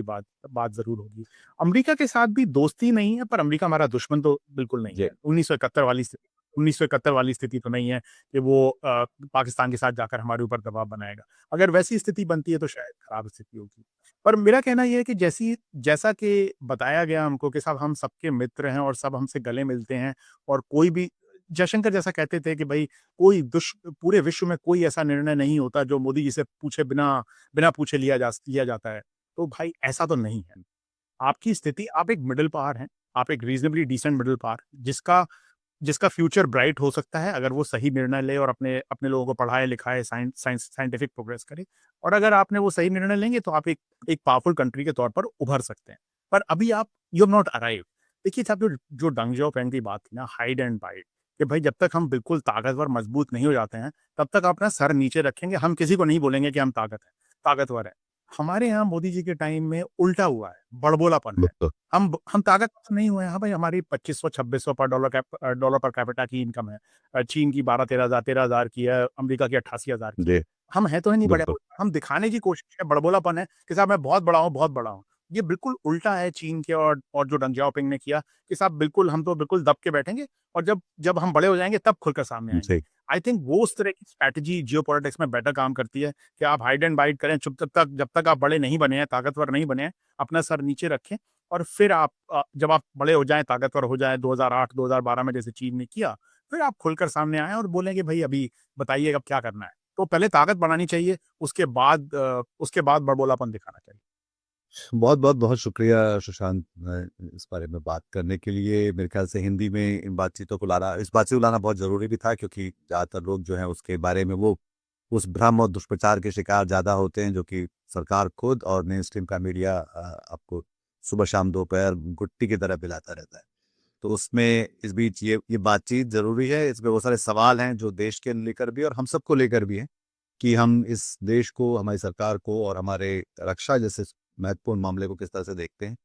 बात बात ज़रूर होगी। अमेरिका के साथ भी दोस्ती नहीं है, पर अमेरिका हमारा दुश्मन तो बिल्कुल नहीं जी। है। 1971 वाली स्थिति तो नहीं है कि वो पाकिस्तान के साथ जाकर हमारे ऊपर दबाव बनाएगा। अगर वैसी स्थिति बनती है तो शायद खराब स्थिति होगी। पर मेरा कहना ये है कि जैसा कि बताया गया हमको कि सब हम सबके मित्र हैं और सब हमसे गले मिलते हैं और कोई भी जयशंकर जैसा कहते थे कि भई पूरे विश्व में कोई ऐसा निर्णय नहीं होता जो मोदी जी से पूछे बिना बिना पूछे लिया जाता है। तो भाई ऐसा तो नहीं है। आपकी स्थिति आप एक मिडल पावर हैं, आप एक रीज़नेबली डिसेंट मिडल पावर जिसका जिसका फ्यूचर ब्राइट हो सकता है अगर वो सही निर्णय ले और अपने अपने लोगों को पढ़ाए-लिखाए, साइंटिफिक प्रोग्रेस करे। और अगर आपने वो सही निर्णय लेंगे तो आप एक एक पावरफुल कंट्री के तौर पर उभर सकते हैं। पर अभी आप यू हैव नॉट अराइव्ड। देखिए साहब, जो जो डंग ज़ियाओपिंग की बात थी ना, हाइड एंड बाइट, कि भाई जब तक हम बिल्कुल ताकतवर मजबूत नहीं हो जाते हैं, तब तक अपना सर नीचे रखेंगे। हम किसी को नहीं बोलेंगे कि हम ताकतवर हैं। हमारे यहाँ मोदी जी के टाइम में उल्टा हुआ है, बड़बोलापन है। बिल्कुल। हम ताकतवर नहीं हुए हैं। हाँ भाई, हमारी 2500-2600 पर डॉलर पर कैपिटा की इनकम है। चीन की 12-13,000 13,000 की है, अमेरिका की 88,000 की है। जी। हम हैं तो है नहीं बड़े, बिल्कुल। हम दिखाने की कोशिश है, बड़बोलापन है कि साहब मैं बहुत बड़ा हूँ, बहुत बड़ा हूँ। ये बिल्कुल उल्टा है चीन के और जो डंग ज़ियाओपिंग ने किया कि साहब बिल्कुल हम तो बिल्कुल दब के बैठेंगे और जब जब हम बड़े हो जाएँगे तब खुलकर सामने आएँगे। जी। आई थिंक वो उस तरह की स्ट्रैटेजी जियोपॉलिटिक्स में बेटर काम करती है कि आप हाइड एंड बाइट करें, चुप जब तक आप बड़े नहीं बने हैं, ताकतवर नहीं बने हैं, अपना सर नीचे रखें और फिर आप जब आप बड़े हो जाएँ, ताकतवर हो जाएँ 2008, 2012 में जैसे चीन ने किया, फिर आप खुलकर सामने आएँ और बोलें कि भई अभी बताइए अब क्या करना है? तो पहले ताकत बढ़ानी चाहिए, उसके बाद बड़बोलापन दिखाना चाहिए। बहुत-बहुत शुक्रिया सुशांत, इस बारे में बात करने के लिए। मेरे ख़्याल से हिंदी में इन बातचीतों को लाना, इस बातचीत को लाना बहुत ज़रूरी भी था, क्योंकि ज़्यादातर लोग जो हैं उसके बारे में वो उस भ्रम और दुष्प्रचार के शिकार ज़्यादा होते हैं, जो कि सरकार खुद और मेन स्ट्रीम का मीडिया आपको सुबह, शाम, दोपहर गुट्टी की तरह पिलाता रहता है। तो उसमें इस बीच ये बातचीत ज़रूरी है। इसमें बहुत सारे सवाल हैं जो देश के लेकर भी और हम सबको लेकर भी हैं, कि हम इस देश को, हमारी सरकार को और हमारे रक्षा जैसे महत्वपूर्ण मामले को किस तरह से देखते हैं।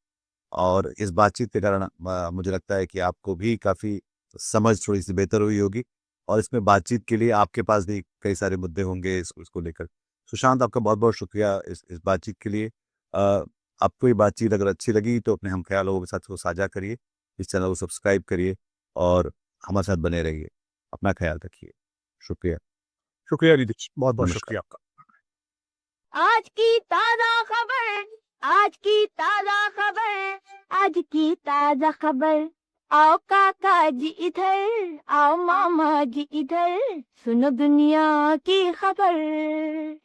और इस बातचीत के कारण मुझे लगता है कि आपको भी काफ़ी समझ थोड़ी-सी बेहतर हुई होगी और इसमें बातचीत के लिए आपके पास भी कई सारे मुद्दे होंगे इसको लेकर। सुशांत, आपका बहुत-बहुत शुक्रिया इस बातचीत के लिए। आपको ये बातचीत अगर अच्छी लगी तो अपने हम-ख़याल लोगों के साथ इसको साझा करिए, इस चैनल को सब्सक्राइब करिए और हमारे साथ बने रहिए। अपना ख़याल रखिए। शुक्रिया। शुक्रिया रितेश, बहुत-बहुत नमस्कार। शुक्रिया आपका। आज की ताजा खबर, आज की ताजा खबर, आज की ताजा खबर। आओ काका जी इधर, आओ मामा जी इधर, सुनो दुनिया की खबर।